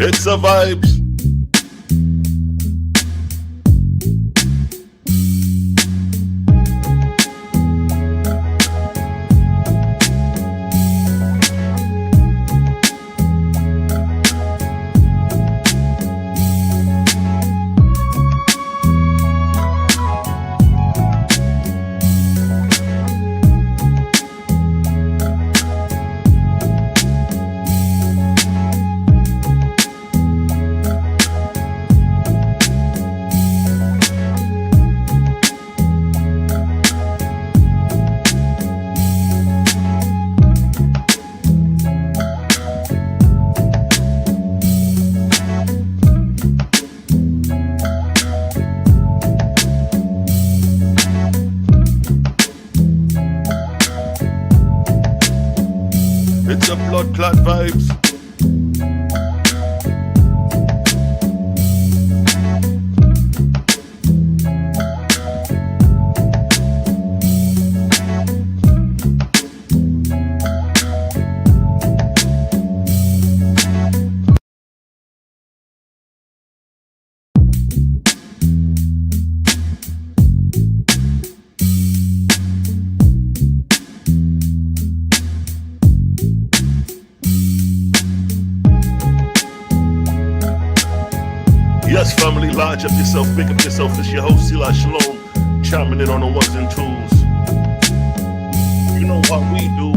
It's a vibes. It's a blood clot vibes. Yes, family, large up yourself, big up yourself. It's your host, Selah, Shalom, chiming in on the ones and twos. You know what we do.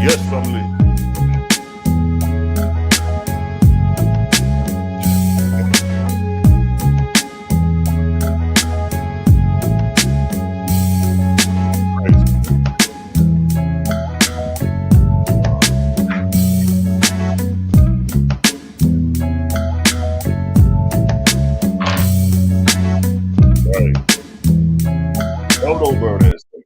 Yes, family. Don't burn this thing.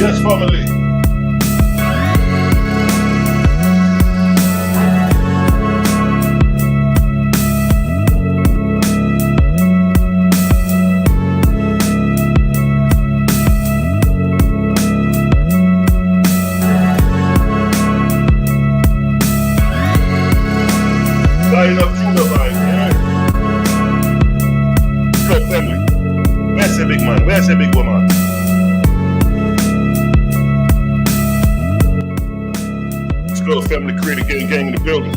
Yes, family. ese big man? Where's the big woman? Let's go, family creator gang in the building.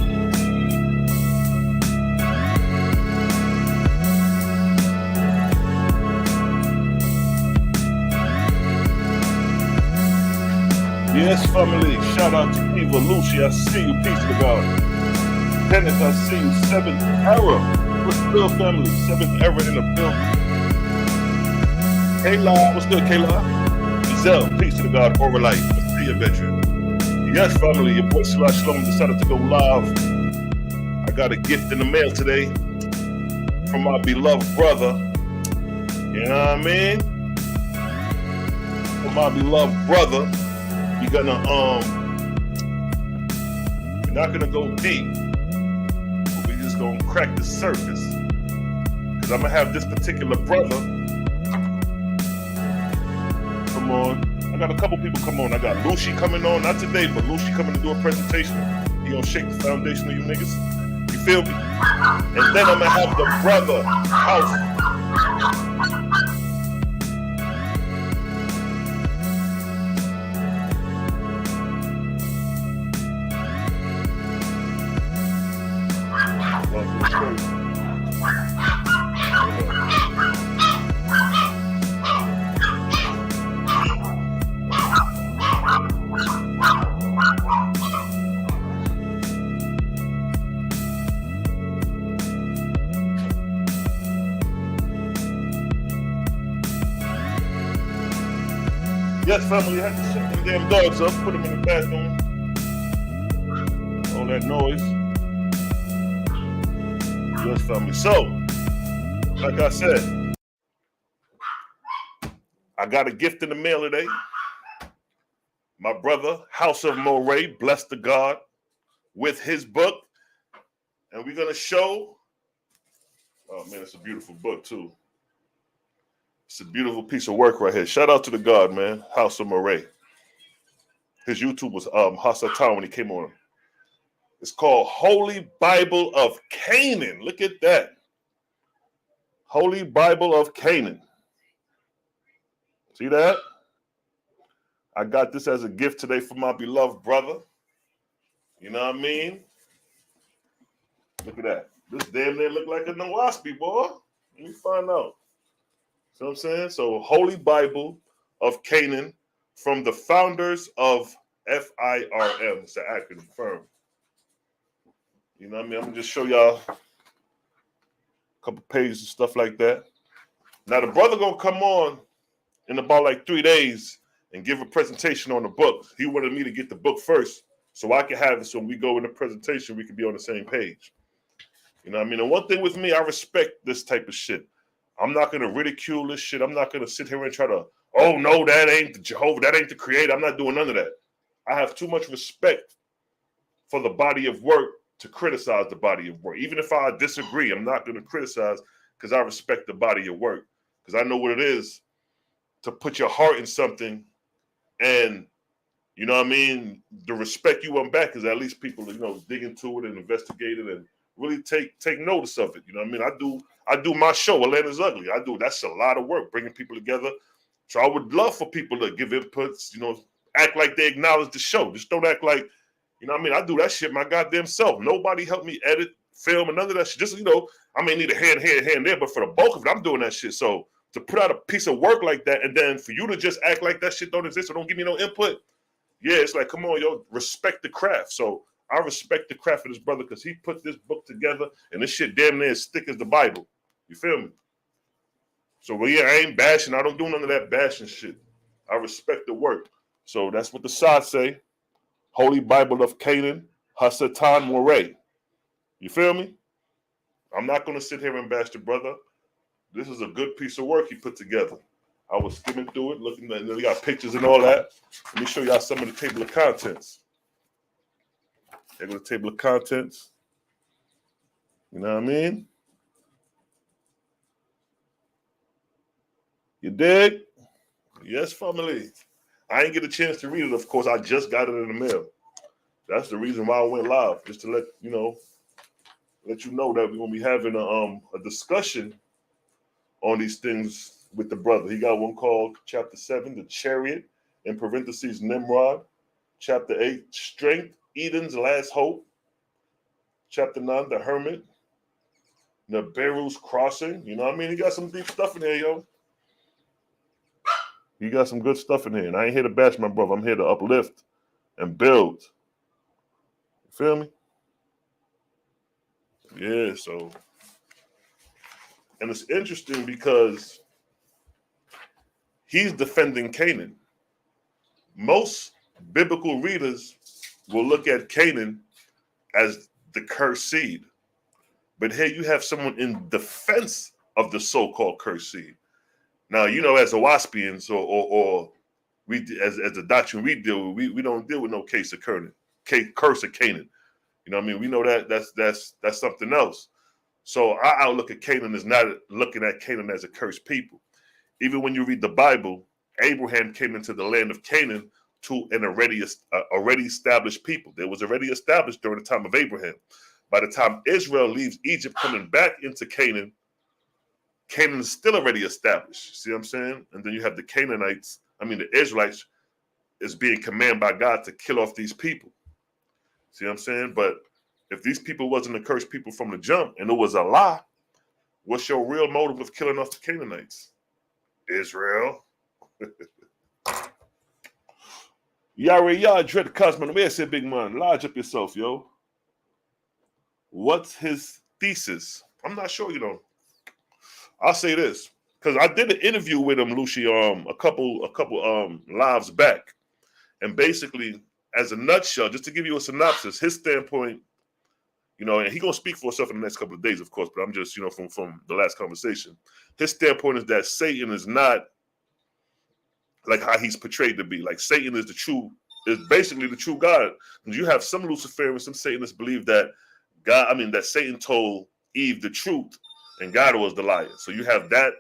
Yes, family. Shout out to Eva, Lucy. I see you. Peace to God. Kenneth, I see you. 7th Era. What's good, family? 7th Era in the building. Kayla, what's good, Kayla? Giselle, peace to the God. Overlight. Let's see you, veteran. Yes, family. Your boy Selah Shalom decided to go live. I got a gift in the mail today from my beloved brother. You know what I mean? From my beloved brother. We're not gonna go deep, but we're just gonna crack the surface. Cause I'm gonna have this particular brother come on. I got a couple people come on. I got Lucy coming on, not today, but Lucy coming to do a presentation. He gonna shake the foundation of you niggas. You feel me? And then I'm gonna have the brother house. Yes, family, I had to shut them damn dogs up, put them in the bathroom. All that noise. Yes, family. So, like I said, I got a gift in the mail today. My brother, House of Moray, blessed to God with his book. And we're going to show, oh man, it's a beautiful book too. It's a beautiful piece of work right here. Shout out to the God, man, House of Moray. His YouTube was Hasatan when he came on. It's called Holy Bible of Canaan. Look at that. Holy Bible of Canaan. See that? I got this as a gift today from my beloved brother. You know what I mean? Look at that. This damn near look like a OAHSPE, boy. Let me find out. See what I'm saying? So, Holy Bible of Canaan from the founders of FIRM. It's an acronym, firm. You know what I mean? I'm going to just show y'all a couple pages and stuff like that. Now, the brother going to come on in about like 3 days and give a presentation on the book. He wanted me to get the book first so I can have it so when we go in the presentation, we can be on the same page. You know what I mean? And one thing with me, I respect this type of shit. I'm not going to ridicule this shit. I'm not going to sit here and try to, oh, no, that ain't the Jehovah. That ain't the creator. I'm not doing none of that. I have too much respect for the body of work to criticize the body of work. Even if I disagree, I'm not going to criticize because I respect the body of work. Because I know what it is to put your heart in something and, you know what I mean, the respect you want back is at least people, you know, dig into it and investigate it and really take notice of it. You know what I mean? I do my show, Atlanta's Ugly. That's a lot of work, bringing people together. So I would love for people to give inputs, you know, act like they acknowledge the show. Just don't act like, you know what I mean? I do that shit my goddamn self. Nobody helped me edit, film, and none of that shit. Just, you know, I may need a hand here, hand there, but for the bulk of it, I'm doing that shit. So to put out a piece of work like that and then for you to just act like that shit don't exist or don't give me no input, yeah, it's like, come on, yo, respect the craft. So I respect the craft of this brother because he put this book together and this shit damn near as thick as the Bible. You feel me? So, well, yeah, I ain't bashing. I don't do none of that bashing shit. I respect the work. So that's what the side say. Holy Bible of Canaan, Hasatan Moray. You feel me? I'm not going to sit here and bash the brother. This is a good piece of work he put together. I was skimming through it, looking at it. We got pictures and all that. Let me show y'all some of the table of contents. There go the table of contents. You know what I mean? You dig? Yes, family. I ain't get a chance to read it, of course. I just got it in the mail. That's the reason why I went live, just to let you know that we're gonna be having a discussion on these things with the brother. He got one called chapter 7, the chariot, in parentheses, Nimrod. Chapter 8, strength, Eden's last hope. Chapter 9, the hermit. Nibiru's crossing. You know what I mean? He got some deep stuff in here, yo. He got some good stuff in here. And I ain't here to bash my brother. I'm here to uplift and build. You feel me? Yeah, so. And it's interesting because he's defending Canaan. Most biblical readers will look at Canaan as the cursed seed. But here you have someone in defense of the so-called cursed seed. Now, you know, as OAHSPEians or we as the doctrine we deal with, we don't deal with no curse of Canaan. You know what I mean? We know that that's something else. So our outlook at Canaan is not looking at Canaan as a cursed people. Even when you read the Bible, Abraham came into the land of Canaan to an already established people. They was already established during the time of Abraham. By the time Israel leaves Egypt, coming back into Canaan, Canaan is still already established. See what I'm saying? And then you have the Canaanites, the Israelites is being commanded by God to kill off these people. See what I'm saying? But if these people wasn't the cursed people from the jump and it was a lie, what's your real motive of killing off the Canaanites? Israel. Yara, dread Cosmo. Where said big man? Lodge up yourself, yo. What's his thesis? I'm not sure, you know. I'll say this, because I did an interview with him, Lucy, a couple lives back. And basically, as a nutshell, just to give you a synopsis, his standpoint, you know, and he's gonna speak for himself in the next couple of days, of course, but I'm just, you know, from the last conversation. His standpoint is that Satan is not like how he's portrayed to be. Like Satan is basically the true God. And you have some Luciferians, some Satanists believe that that Satan told Eve the truth and God was the liar. So you have that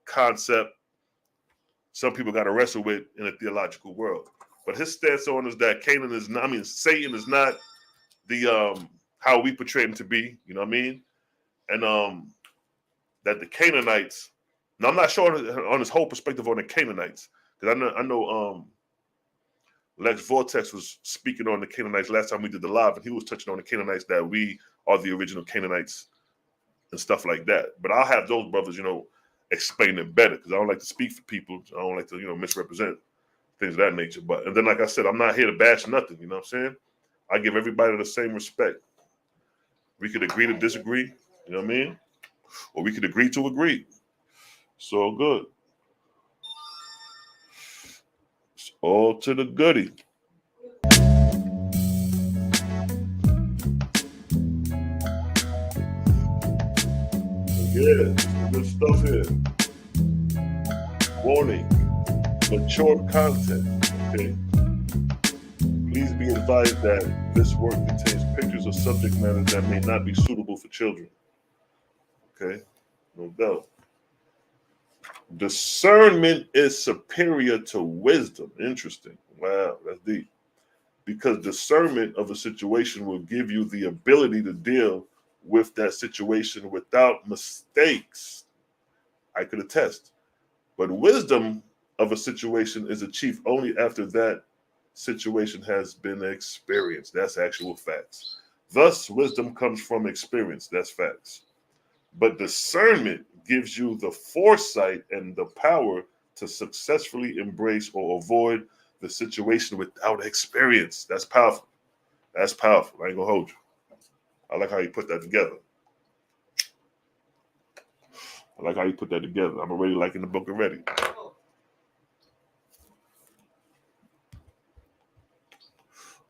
concept some people got to wrestle with in a theological world. But his stance on is that Satan is not the how we portray him to be, you know what I mean? And that the Canaanites, now I'm not sure on his whole perspective on the Canaanites, because I know Lex Vortex was speaking on the Canaanites last time we did the live, and he was touching on the Canaanites, that we are the original Canaanites and stuff like that. But I'll have those brothers, you know, explain it better, because I don't like to speak for people. I don't like to, you know, misrepresent things of that nature. But and then, like I said, I'm not here to bash nothing, you know what I'm saying? I give everybody the same respect. We could agree to disagree, you know what I mean? Or we could agree to agree. So good. It's all to the goodie. Yeah, good stuff here. Warning, mature content, okay? Please be advised that this work contains pictures of subject matter that may not be suitable for children. Okay, no doubt. Discernment is superior to wisdom. Interesting. Wow, that's deep. Because discernment of a situation will give you the ability to deal with that situation without mistakes. I could attest. But wisdom of a situation is achieved only after that situation has been experienced. That's actual facts. Thus, wisdom comes from experience. That's facts. But discernment gives you the foresight and the power to successfully embrace or avoid the situation without experience. That's powerful. That's powerful. I ain't gonna hold you. I like how you put that together. I'm already liking the book already.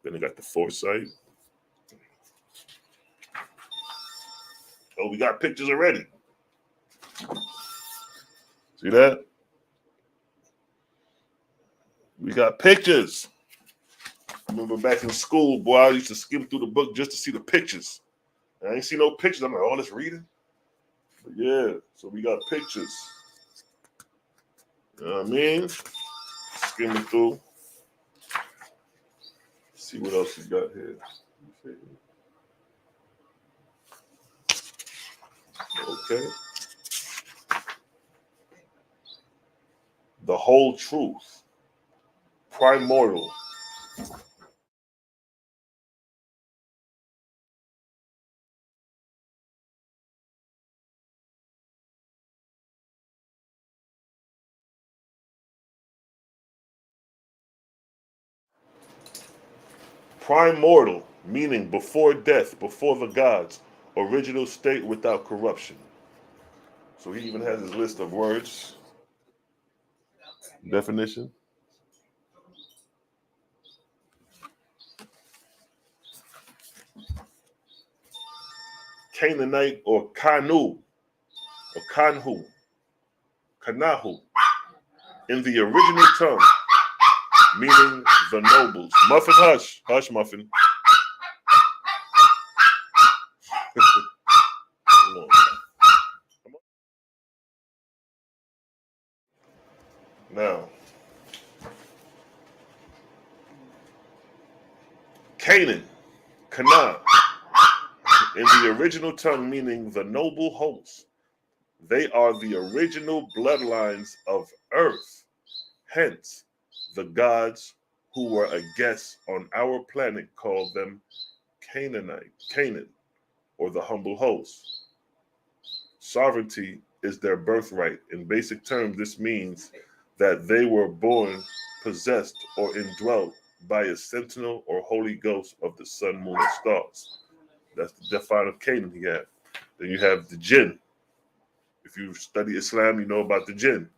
Then I got the foresight. Oh, we got pictures already. See that? We got pictures. I remember back in school, boy, I used to skim through the book just to see the pictures. I ain't see no pictures. I'm like, oh, let's read it. But yeah, so we got pictures. You know what I mean? Skimming through. See what else we got here. Okay. the whole truth, primordial, primordial, meaning before death, before the gods, original state without corruption. So he even has his list of words. Definition. Canaanite or Kanu or Kanhu, Kanahu, in the original tongue, meaning the nobles. Muffin, hush, hush, Muffin. Now, Canaan, Canaan, in the original tongue, meaning the noble host. They are the original bloodlines of earth. Hence, the gods who were a guest on our planet called them Canaan, or the humble host. Sovereignty is their birthright. In basic terms, this means that they were born, possessed, or indwelt by a sentinel or holy ghost of the sun, moon, and stars. That's the definition of Canaan he had. Then you have the jinn. If you study Islam, you know about the jinn.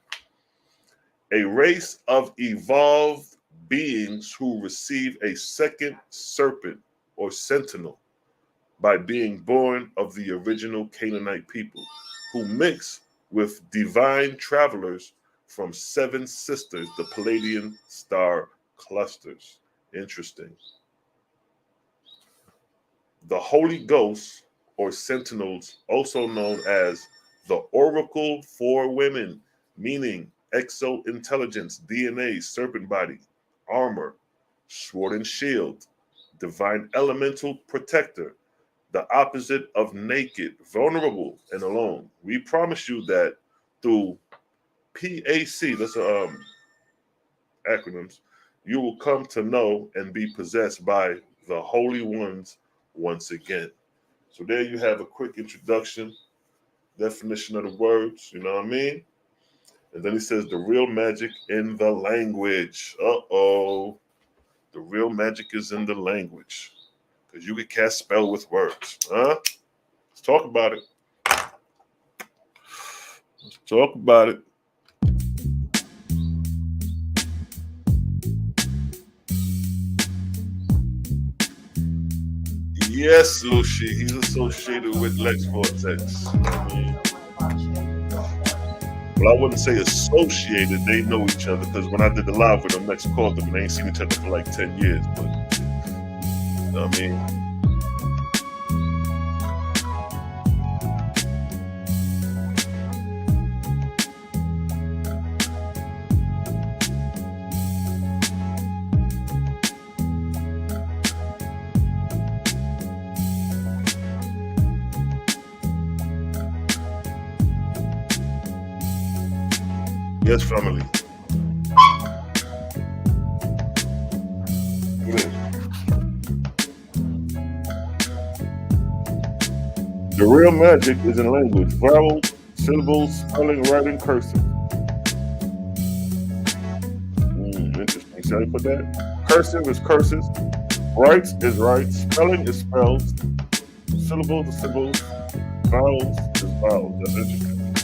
A race of evolved beings who receive a second serpent or sentinel by being born of the original Canaanite people, who mix with divine travelers from 7 sisters, the Palladian star clusters. Interesting. The Holy Ghosts or sentinels, also known as the Oracle for Women, meaning exo-intelligence, DNA, serpent body, armor, sword and shield, divine elemental protector, the opposite of naked, vulnerable, and alone. We promise you that through PAC, that's acronyms, you will come to know and be possessed by the holy ones once again. So there you have a quick introduction, definition of the words, you know what I mean? And then he says the real magic in the language. Uh-oh. The real magic is in the language. Because you can cast spell with words. Huh? Let's talk about it. Let's talk about it. Yes, Lucy, he's associated with Lex Vortex. Well, I wouldn't say associated. They know each other because when I did the live with them, Lex called them and they ain't seen each other for like 10 years. But, you know what I mean? Yes, family. The real magic is in language, vowels, syllables, spelling, writing, cursive. Interesting. See how you put that? Cursive is curses, rights is rights, spelling is spells, syllables is symbols, vowels is vowels. That's interesting.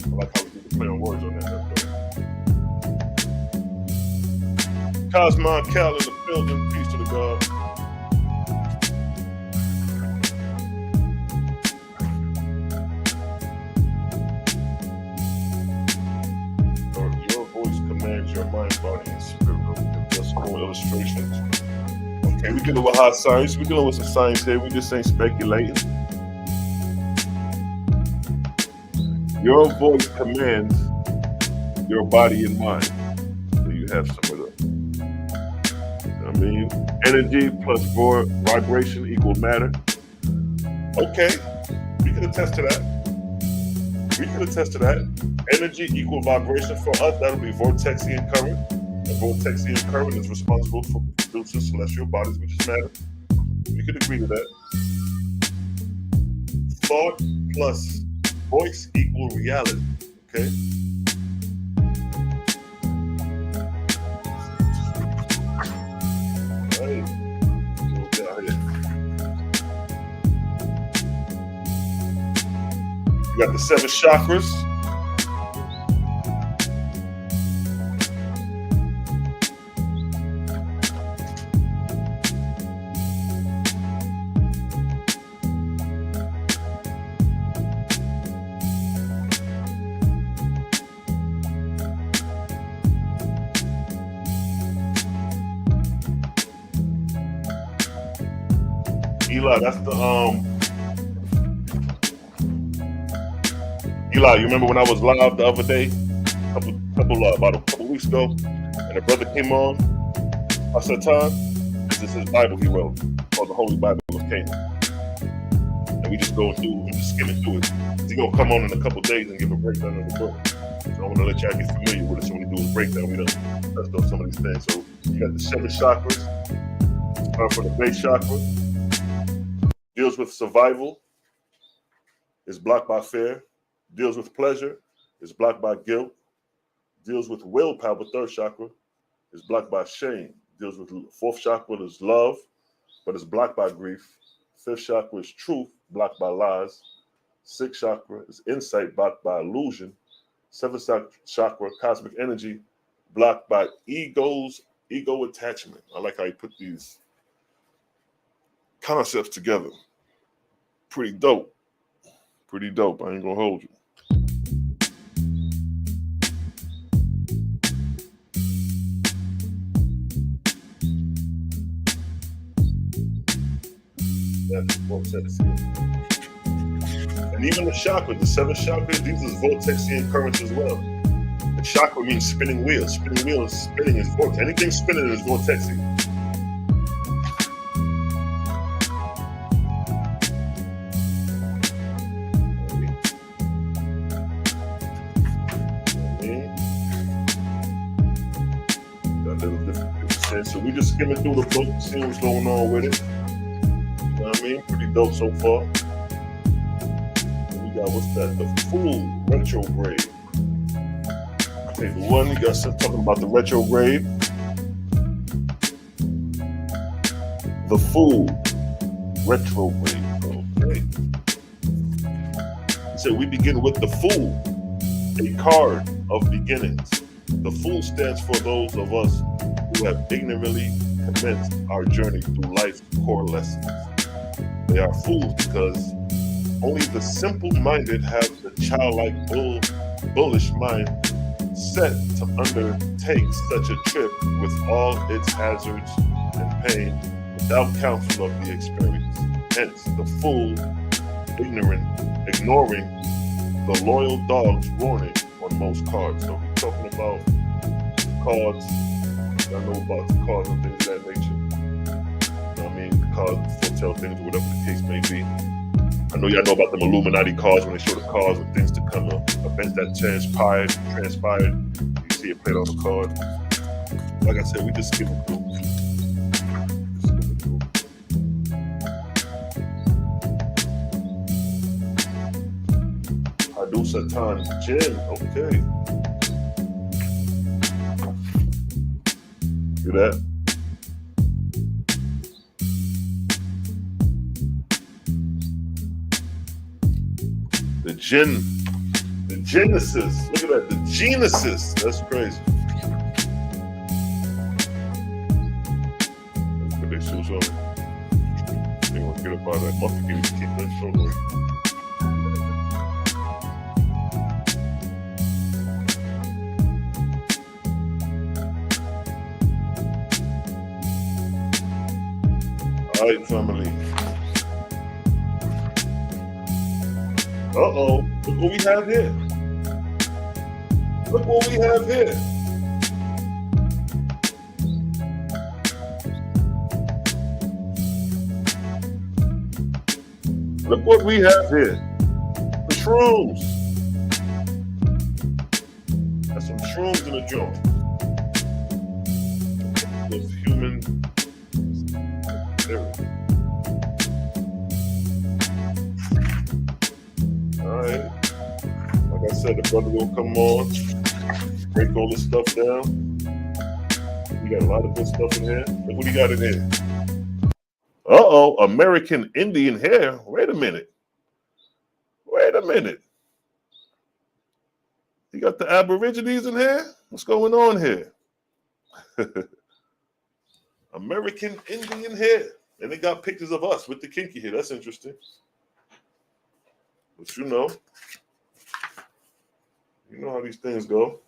I like how we play on words on that. Cosmo Cal in the building. Peace to the God. Your voice commands your mind, body, and spirit. Just cool illustrations. Okay, we're dealing with hot science. We're dealing with some science here. We just ain't speculating. Your voice commands your body and mind. So you have some of the, I mean, energy plus vibration equal matter. Okay, we can attest to that. We could attest to that. Energy, equal vibration. For us, that'll be vortexian current. And vortexian current is responsible for producing celestial bodies, which is matter. We could agree to that. Thought plus voice equal reality. Okay? Right. You got the 7 chakras. Eli, that's the Eli, you remember when I was live the other day, about a couple weeks ago, and a brother came on. I said, Todd, this is his Bible he wrote, called the Holy Bible of Canaan. And we just going through and just skimming through it. He's gonna come on in a couple days and give a breakdown of the book. So I want to let y'all get familiar with it. So when he do his breakdown, we done touched on some of these things. So you got the 7 chakras. For the base chakra, deals with survival, is blocked by fear. Deals with pleasure, is blocked by guilt. Deals with willpower, 3rd chakra, is blocked by shame. Deals with 4th chakra is love, but is blocked by grief. 5th chakra is truth, blocked by lies. 6th chakra is insight, blocked by illusion. 7th chakra, cosmic energy, blocked by ego attachment. I like how you put these concepts together. Pretty dope. Pretty dope. I ain't gonna hold you. That's vortex. And even the chakra, the 7 chakras, these are vortexian currents as well. The chakra means spinning wheels. Spinning wheels, spinning is vortex. Anything spinning is vortexian. So we just skimming through the book, seeing what's going on with it. You know what I mean? Pretty dope so far. And we got, what's that? The Fool retrograde. Table 1, you got stuff talking about the retrograde. The Fool retrograde. Okay. So we begin with the Fool, a card of beginnings. The Fool stands for those of us who have ignorantly commenced our journey through life's core lessons. They are fools because only the simple-minded have the childlike, bullish mind set to undertake such a trip with all its hazards and pain without counsel of the experience. Hence, the fool ignoring the loyal dog's warning on most cards. So we're talking about cards. I know about the cards and things of that nature. You know what I mean? The cards foretell things, whatever the case may be. I know y'all know about them Illuminati cards when they show the cards with things to come up, events that transpired. You see it played on the card. Like I said, we just skip it through. Hadu Satan Jinn, okay. See that? The Genesis. Look at that. The Genesis. That's crazy. Let's put their shoes on. They want to get up out of that. Must keep that show on. All right, family. Uh-oh. Look what we have here. Look what we have here. Look what we have here. The shrooms. some shrooms in the joint. There's human spirit. Alright. Like I said, the brother will come on, break all this stuff down. We got a lot of good stuff in here. Look what he got in here. Uh-oh, American Indian hair. Wait a minute. Wait a minute. You got the Aborigines in here? What's going on here? American Indian hair. And they got pictures of us with the kinky hair. That's interesting. But you know how these things go.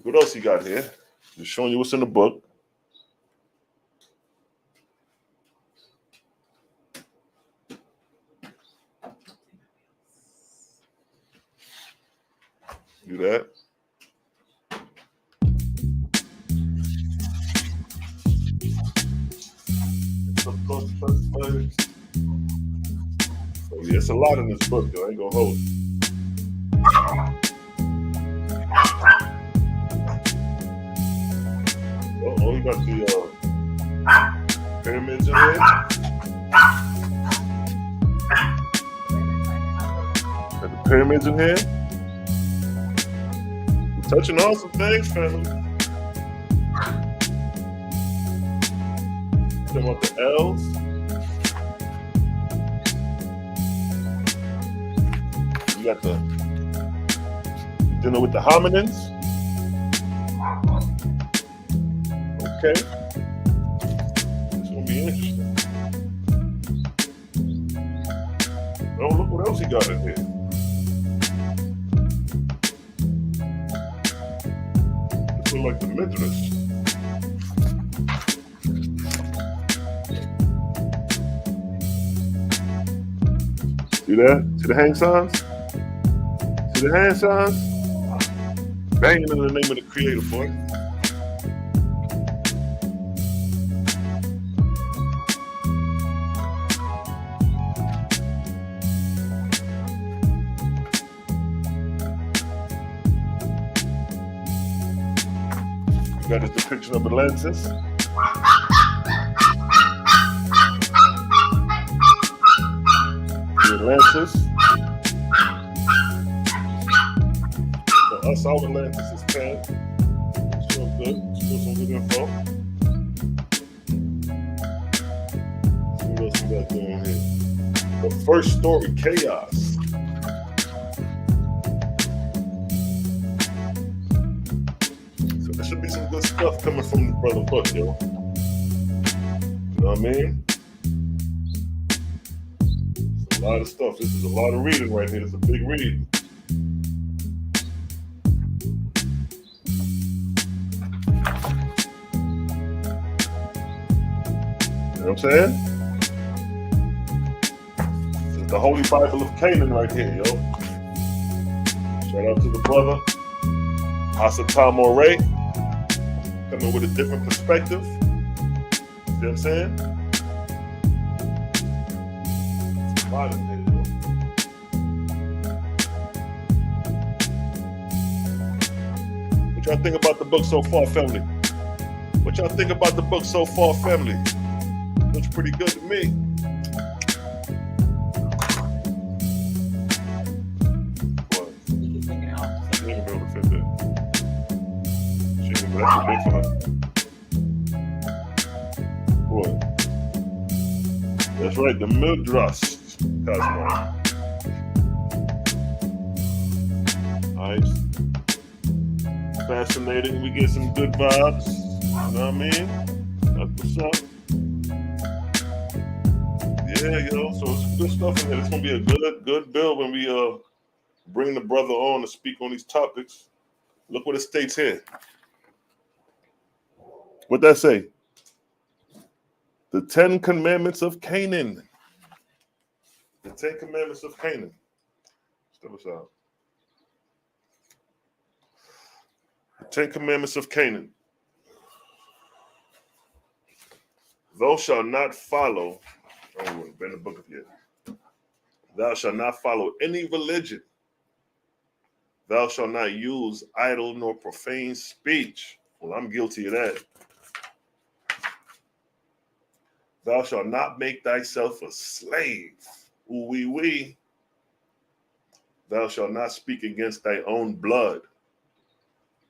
What else he got here? Just showing you what's in the book. Do that. Oh yeah, it's a lot in this book, though. I ain't gonna hold it. Oh, you got the pyramids in here. Got the pyramids in here. We're touching on some things, family. Talking about the L's. You got the dealing with the hominins. Okay. This gonna be interesting. Oh, look what else he got in here. This look like the Midrash. See that? See the hand signs? See the hand signs? Banging in the name of the Creator, boy. Got this depiction of Atlantis. The Atlantis. For us, our Atlantis is 10. Still good. Still some good info. Let's see what else we got going here. The first story, chaos. Should be some good stuff coming from the brother book, yo. You know what I mean? It's a lot of stuff. This is a lot of reading right here. It's a big read. You know what I'm saying? This is the Holy Bible of Canaan right here, yo. Shout out to the brother, Asatamo Ray. Coming with a different perspective. See what I'm saying? It's a lot in here, yo. What y'all think about the book so far, family? What y'all think about the book so far, family? Looks pretty good to me. What? You ain't gonna be able to fit that. That's a big one. What? That's right, the Midrash Cosmo. Nice. Fascinating. We get some good vibes. You know what I mean? That's what's up. Yeah, yo. So it's some good stuff in here. It's gonna be a good build when we bring the brother on to speak on these topics. Look what it states here. What that say? The 10 Commandments of Canaan. The 10 Commandments of Canaan. Step aside. The 10 Commandments of Canaan. Thou shalt not follow. I haven't been in the book yet. Thou shalt not follow any religion Thou shalt not use idle nor profane speech. Well, I'm guilty of that. Thou shalt not make thyself a slave. Ooh wee wee. Thou shalt not speak against thy own blood.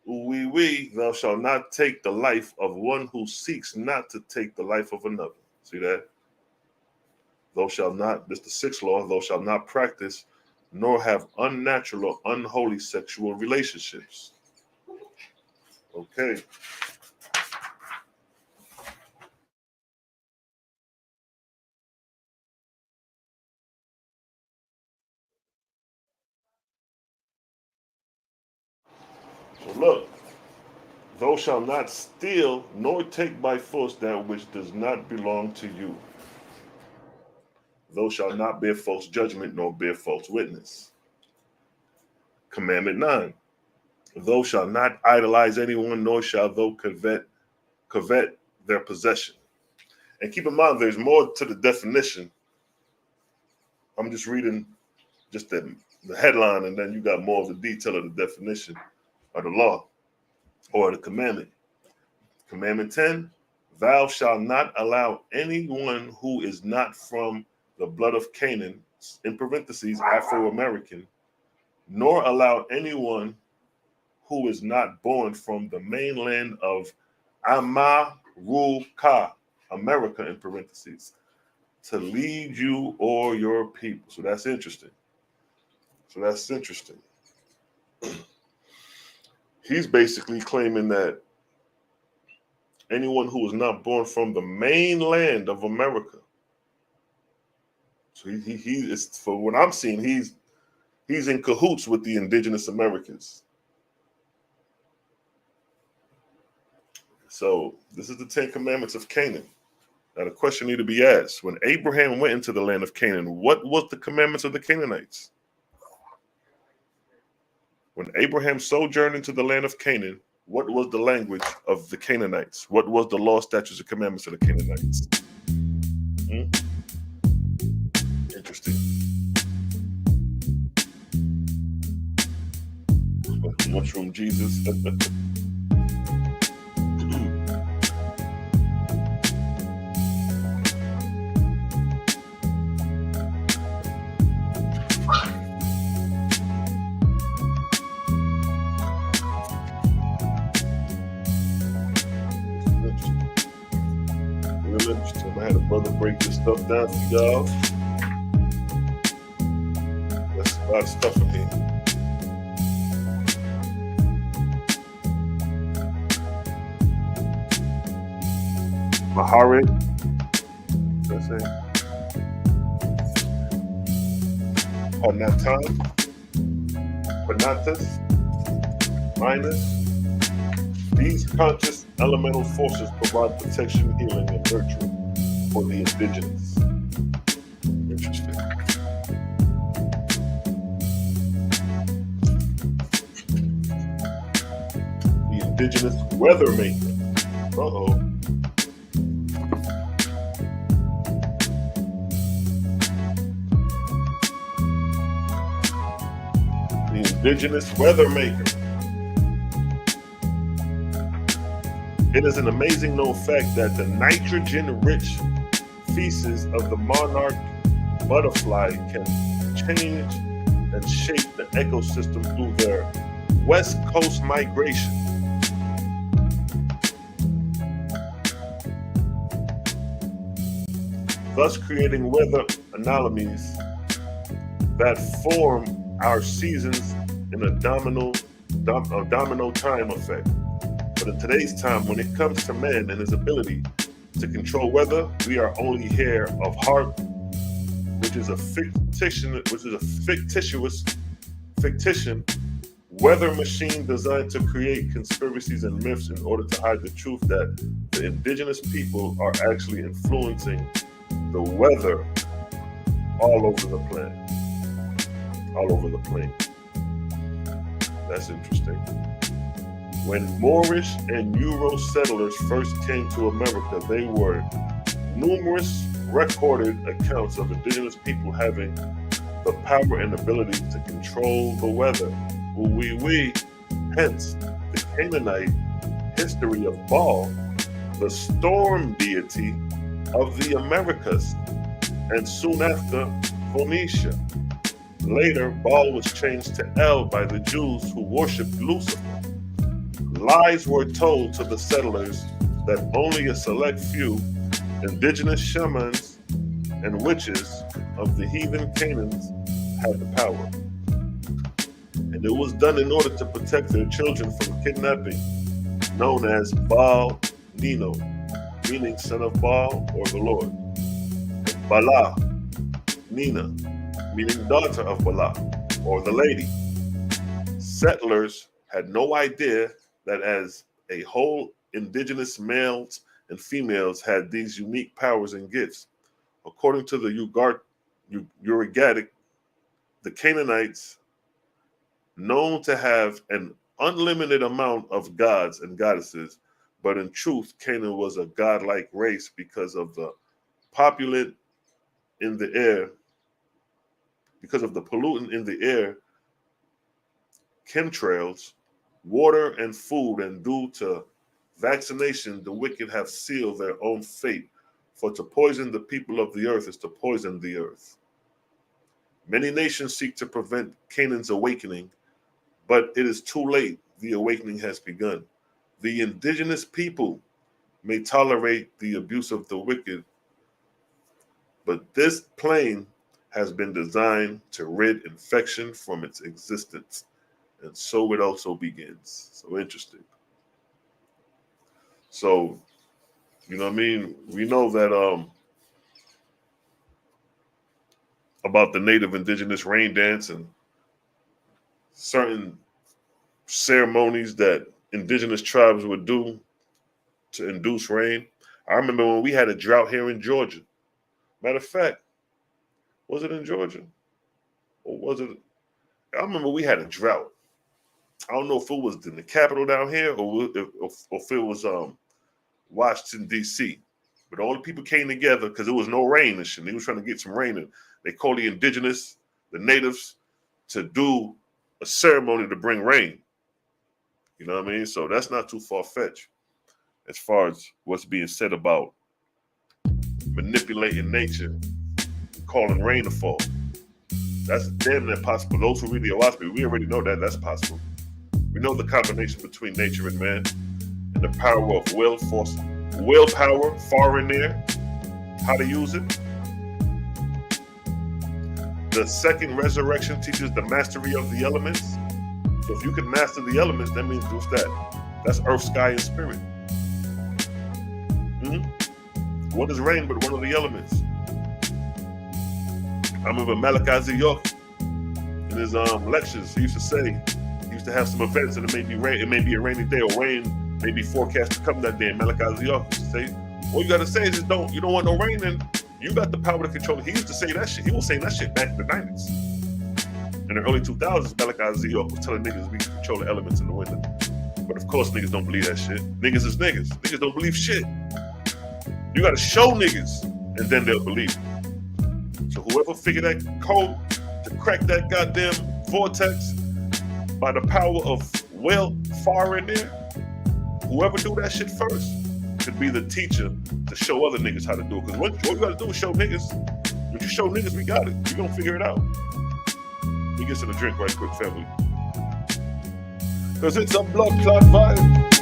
Ooh wee wee. Thou shalt not take the life of one who seeks not to take the life of another. See that? Thou shalt not, this is the sixth law, thou shalt not practice nor have unnatural or unholy sexual relationships. Okay. So look, thou shalt not steal nor take by force that which does not belong to you. Thou shalt not bear false judgment nor bear false witness. Commandment 9. Thou shalt not idolize anyone, nor shalt thou covet their possession. And keep in mind, there's more to the definition. I'm just reading just the headline, and then you got more of the detail of the definition of the law or the commandment. Commandment 10, thou shalt not allow anyone who is not from the blood of Canaan, in parentheses, Afro-American, nor allow anyone who is not born from the mainland of Amaruka, America, in parentheses, to lead you or your people. So that's interesting. He's basically claiming that anyone who is not born from the mainland of America. So he is, for what I'm seeing, he's in cahoots with the indigenous Americans. So this is the 10 Commandments of Canaan. Now the question need to be asked: when Abraham went into the land of Canaan, what was the commandments of the Canaanites? When Abraham sojourned into the land of Canaan, what was the language of the Canaanites? What was the law, statutes, and commandments of the Canaanites? Interesting. Mushroom Jesus. I had a brother break this stuff down for y'all. That's a lot of stuff in here. Maharit. That's it. Panatan. Panatas. Minus. These conscious elemental forces provide protection, healing, and nurturing for the indigenous. Interesting. The indigenous weather maker. Uh-oh. The indigenous weather maker. It is an amazing known fact that the nitrogen-rich feces of the monarch butterfly can change and shape the ecosystem through their west coast migration. Thus creating weather anomalies that form our seasons in a domino time effect. But in today's time, when it comes to man and his ability to control weather, we are only here of heart, which is a fictitious weather machine designed to create conspiracies and myths in order to hide the truth that the indigenous people are actually influencing the weather all over the planet, all over the plane. That's interesting. When Moorish and Euro settlers first came to America, there were numerous recorded accounts of indigenous people having the power and ability to control the weather. We. Hence, the Canaanite history of Baal, the storm deity of the Americas, and soon after, Phoenicia. Later, Baal was changed to El by the Jews who worshipped Lucifer. Lies were told to the settlers that only a select few indigenous shamans and witches of the heathen Canaans had the power. And it was done in order to protect their children from kidnapping, known as Baal Nino, meaning son of Baal or the Lord. And Bala, Nina, meaning daughter of Bala or the lady. Settlers had no idea that as a whole, indigenous males and females had these unique powers and gifts. According to the Urigatic, the Canaanites, known to have an unlimited amount of gods and goddesses, but in truth, Canaan was a godlike race because of the pollutant in the air, chemtrails, water, and food, and due to vaccination, the wicked have sealed their own fate. For to poison the people of the earth is to poison the earth. Many nations seek to prevent Canaan's awakening, but it is too late. The awakening has begun. The indigenous people may tolerate the abuse of the wicked, but this plane has been designed to rid infection from its existence. And so it also begins. So interesting. So, you know what I mean? We know that about the native indigenous rain dance and certain ceremonies that indigenous tribes would do to induce rain. I remember when we had a drought here in Georgia. Matter of fact, was it in Georgia? Or was it? I remember we had a drought. I don't know if it was in the capital down here or if it was Washington, D.C. But all the people came together because there was no rain and shit. They was trying to get some rain. And they called the indigenous, the natives, to do a ceremony to bring rain. You know what I mean? So that's not too far-fetched as far as what's being said about manipulating nature, calling rain to fall. That's damn near possible. Those who read the OAHSPE, we already know that that's possible. We know the combination between nature and man and the power of willpower, far in there, how to use it. The second resurrection teaches the mastery of the elements. So if you can master the elements, that means what's that? That's earth, sky, and spirit. What is rain but one of the elements? I remember Malachi Z. York in his lectures, he used to say, he used to have some events and it may be rain, it may be a rainy day or rain may be forecast to come that day. And Malachi Z. York used to say, all you gotta say is just you don't want no rain, and you got the power to control it. He used to say that shit. He was saying that shit back in the 90s. In the early 2000s, Malachi Z. York was telling niggas we can control the elements in the winter. But of course, niggas don't believe that shit. Niggas is niggas. Niggas don't believe shit. You gotta show niggas, and then they'll believe. So whoever figured that code to crack that goddamn vortex by the power of far in there, whoever do that shit first could be the teacher to show other niggas how to do it. Because what you gotta do is show niggas. When you show niggas, we got it. We gonna figure it out. Let me get some drink right quick, family. Because it's a blood clot vibe.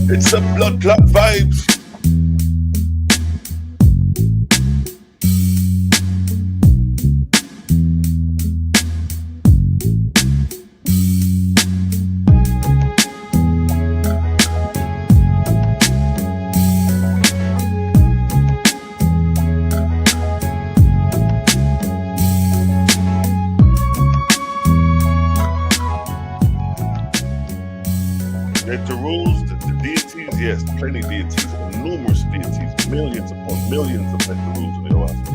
It's a blood clot vibes. millions of pectorals in the OAHSPE.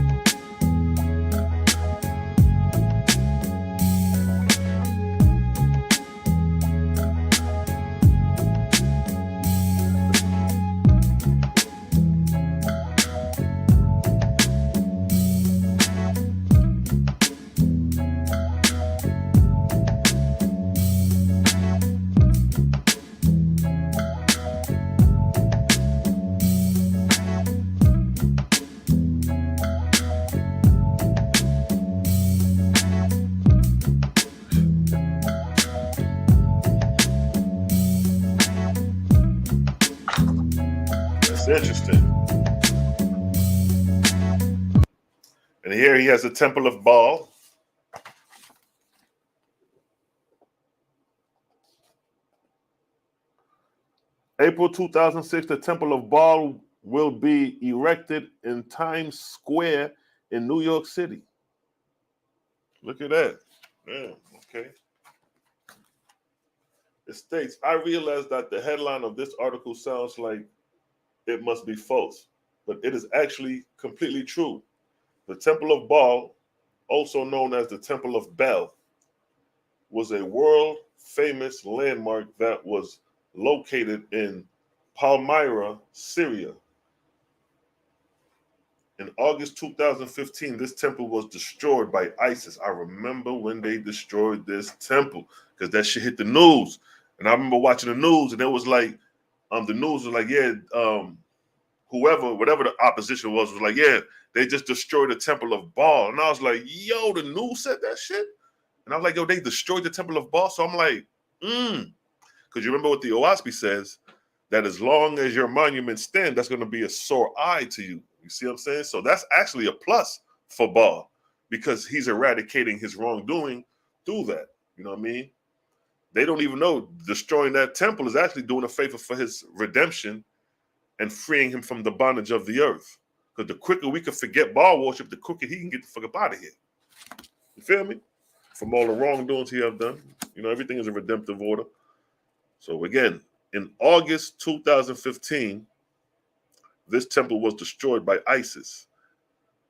Interesting. And here he has the Temple of Baal. April 2006, the Temple of Baal will be erected in Times Square in New York City. Look at that. Yeah, okay. It states, I realize that the headline of this article sounds like it must be false, but it is actually completely true. The Temple of Baal, also known as the Temple of Baal, was a world-famous landmark that was located in Palmyra, Syria. In August 2015, this temple was destroyed by ISIS. I remember when they destroyed this temple because that shit hit the news. And I remember watching the news, and it was like, the news was like, yeah, whatever the opposition was like, yeah, they just destroyed the Temple of Baal. And I was like, yo, the news said that shit? And I was like, yo, they destroyed the Temple of Baal? So I'm like, because you remember what the OAHSPE says, that as long as your monument stand, that's going to be a sore eye to you. You see what I'm saying? So that's actually a plus for Baal because he's eradicating his wrongdoing through that. You know what I mean? They don't even know destroying that temple is actually doing a favor for his redemption and freeing him from the bondage of the earth. Because the quicker we can forget Baal worship, the quicker he can get the fuck up out of here. You feel me? From all the wrongdoings he have done. You know, everything is a redemptive order. So again, in August 2015, this temple was destroyed by ISIS.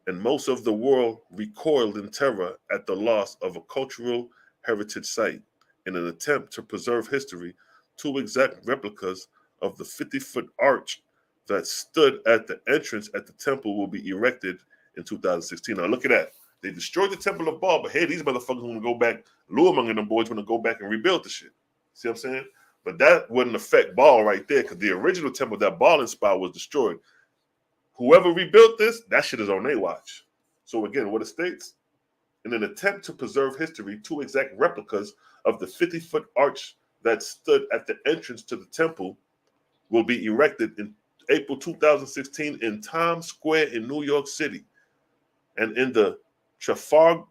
And most of the world recoiled in terror at the loss of a cultural heritage site. In an attempt to preserve history, 2 exact replicas of the 50-foot arch that stood at the entrance at the temple will be erected in 2016. Now look at that. They destroyed the Temple of Baal, but hey, these motherfuckers want to go back, Luamong and them boys want to go back and rebuild the shit. See what I'm saying? But that wouldn't affect Baal right there because the original temple that Baal inspired was destroyed. Whoever rebuilt this, that shit is on their watch. So again, what it states, in an attempt to preserve history, 2 exact replicas of the 50-foot arch that stood at the entrance to the temple will be erected in April 2016 in Times Square in New York City and in the Trafalgar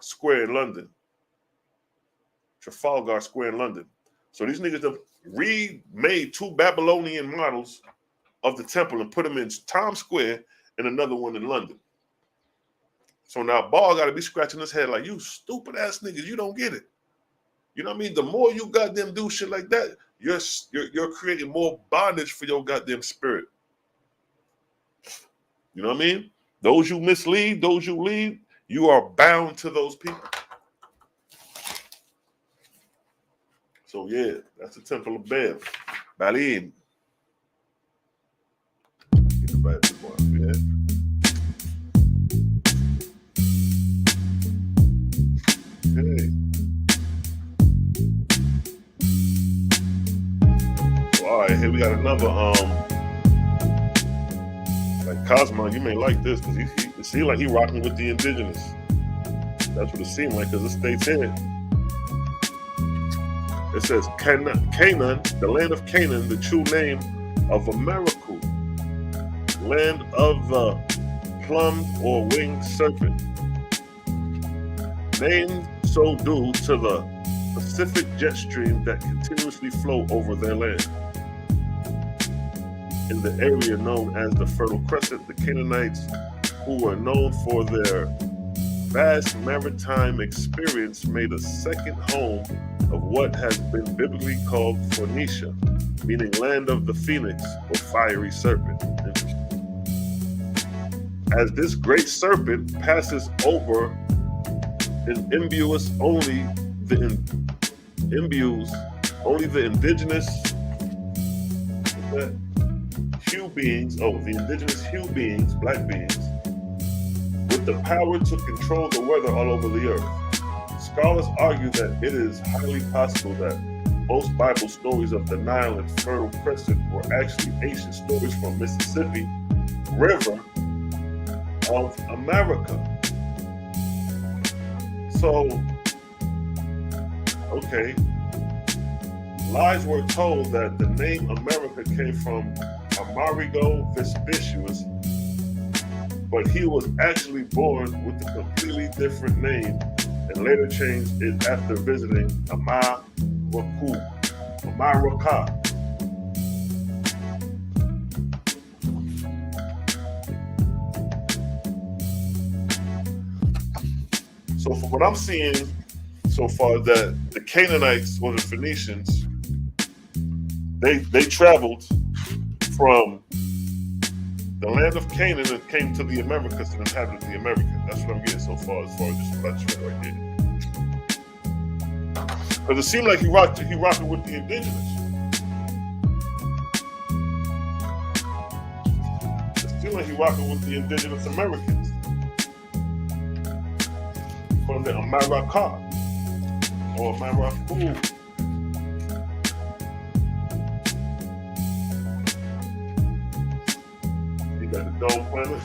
Square in London. Trafalgar Square in London. So these niggas have remade 2 Babylonian models of the temple and put them in Times Square and another one in London. So now Baal got to be scratching his head like, you stupid ass niggas, you don't get it. You know what I mean? The more you goddamn do shit like that, you're creating more bondage for your goddamn spirit. You know what I mean? Those you mislead, those you lead, you are bound to those people. So yeah, that's the Temple of Baal. Baalim. Get the Bible one, yeah. Okay. So, all right, here we got another like Cosmo, you may like this because it seems like he rocking with the indigenous. That's what it seemed like because it states here. It says Canaan, the land of Canaan, the true name of America, land of the plumed or winged serpent, named so due to the Pacific jet stream that continuously flow over their land. In the area known as the Fertile Crescent, the Canaanites, who were known for their vast maritime experience, made a second home of what has been biblically called Phoenicia, meaning land of the phoenix or fiery serpent. as this great serpent passes over and imbues only the indigenous hue beings, the indigenous hue beings, black beings, with the power to control the weather all over the earth. Scholars argue that it is highly possible that most Bible stories of the Nile and Fertile Crescent were actually ancient stories from Mississippi River of America. So, okay, lies were told that the name America came from Amerigo Vespucius, but he was actually born with a completely different name and later changed it after visiting America. So from what I'm seeing so far, that the Canaanites or the Phoenicians, they traveled from the land of Canaan and came to the Americas and inhabited the Americas. That's what I'm getting so far as this what I just read right there. Because it seemed like he rocking with the indigenous. It seemed like he rocking with the indigenous Americans from the America or America. You got the dome planet.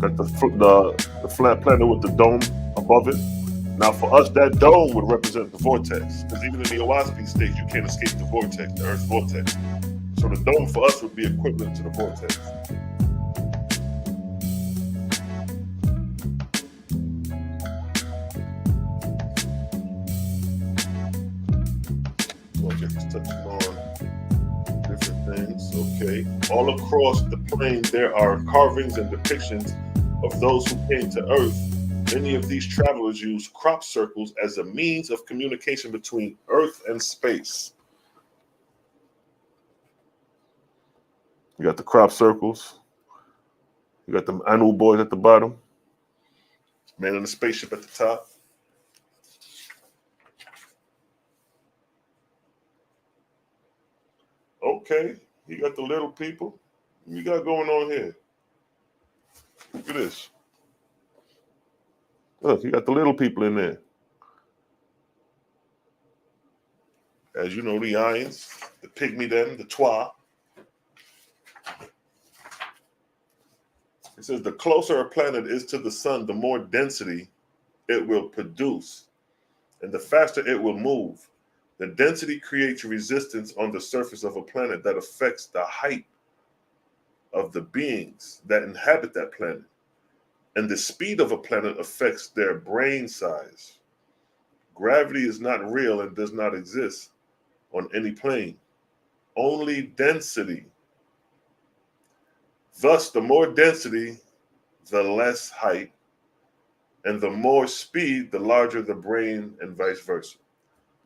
Got the flat planet with the dome above it. Now, for us, that dome would represent the vortex, because even in the OAHSPE state, you can't escape the vortex, the Earth's vortex. So the dome for us would be equivalent to the vortex. So just touching on different things. Okay, all across the plain, there are carvings and depictions of those who came to Earth. Many of these travelers use crop circles as a means of communication between Earth and space. You got the crop circles. You got the Anu boys at the bottom. Man in the spaceship at the top. Okay, you got the little people. What you got going on here? Look at this. Look, you got the little people in there. As you know, the Ions, the Pygmy them, the Twa. It says the closer a planet is to the sun, the more density it will produce, and the faster it will move. The density creates resistance on the surface of a planet that affects the height of the beings that inhabit that planet. And the speed of a planet affects their brain size. Gravity is not real and does not exist on any plane. Only density. Thus, the more density, the less height, and the more speed, the larger the brain, and vice versa.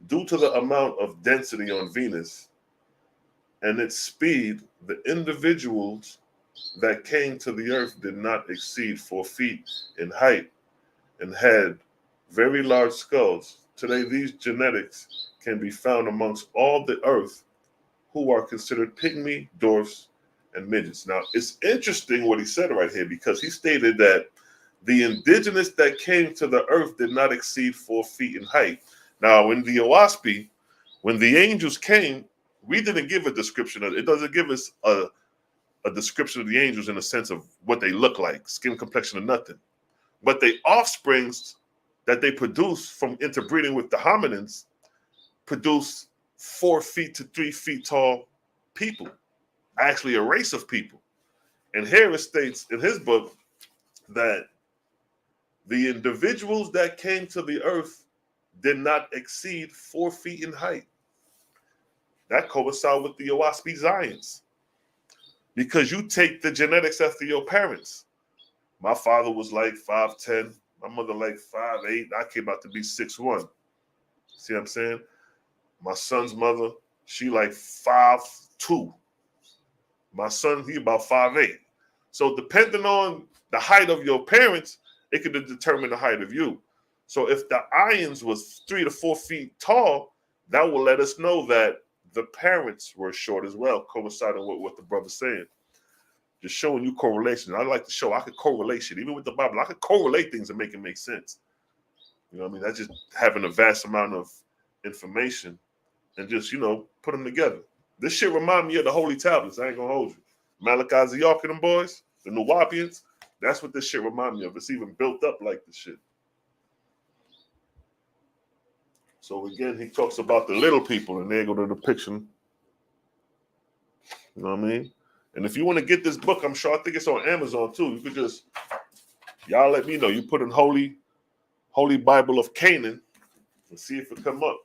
Due to the amount of density on Venus and its speed, the individuals that came to the Earth did not exceed 4 feet in height and had very large skulls. Today, these genetics can be found amongst all the Earth who are considered pygmy, dwarfs, and midgets. Now, it's interesting what he said right here, because he stated that the indigenous that came to the Earth did not exceed 4 feet in height. Now, in the OAHSPE, when the angels came, we didn't give a description of it. It doesn't give us a description of the angels in the sense of what they look like, skin complexion or nothing. But the offsprings that they produce from interbreeding with the hominins produce 4 feet to 3 feet tall people, actually a race of people. And here it states in his book that the individuals that came to the Earth did not exceed 4 feet in height. That coincides with the OAHSPE Zions. Because you take the genetics after your parents. My father was like 5'10", my mother like 5'8". I came out to be 6'1". See what I'm saying? My son's mother, she like 5'2". My son, he about 5'8". So depending on the height of your parents, it could determine the height of you. So if the ions was 3 to 4 feet tall, that will let us know that the parents were short as well, coinciding with what the brother's saying. Just showing you correlation. I like to show I could correlate shit. Even with the Bible, I could correlate things and make it make sense. You know what I mean? That's just having a vast amount of information and just, put them together. This shit remind me of the Holy Tablets. I ain't gonna hold you. Malachi Ziyark and them boys, the Nuwapians, that's what this shit remind me of. It's even built up like this shit. So again, he talks about the little people, and there go the depiction. You know what I mean? And if you want to get this book, I'm sure, I think it's on Amazon too. You could just, y'all let me know. You put in Holy Bible of Canaan and see if it come up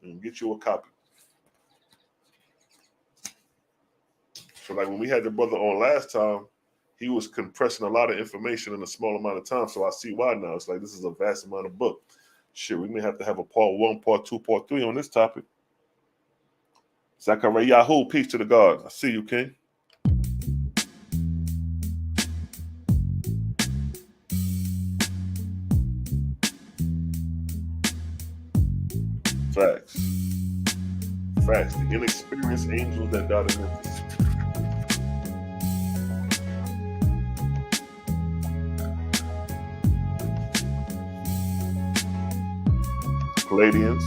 and get you a copy. So like when we had the brother on last time, he was compressing a lot of information in a small amount of time. So I see why now. It's like this is a vast amount of book. Shit, we may have to have a part 1, part 2, part 3 on this topic. Zachariahu, peace to the God. I see you, King. Facts. The inexperienced angels that died in Memphis. Palladians.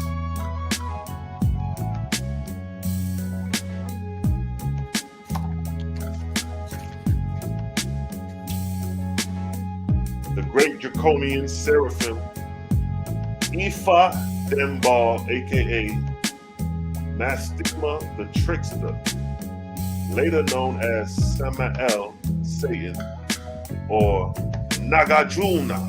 The great draconian seraphim, Ephah Baal, aka Mastigma the trickster, later known as Samael, Satan, or Nagarjuna.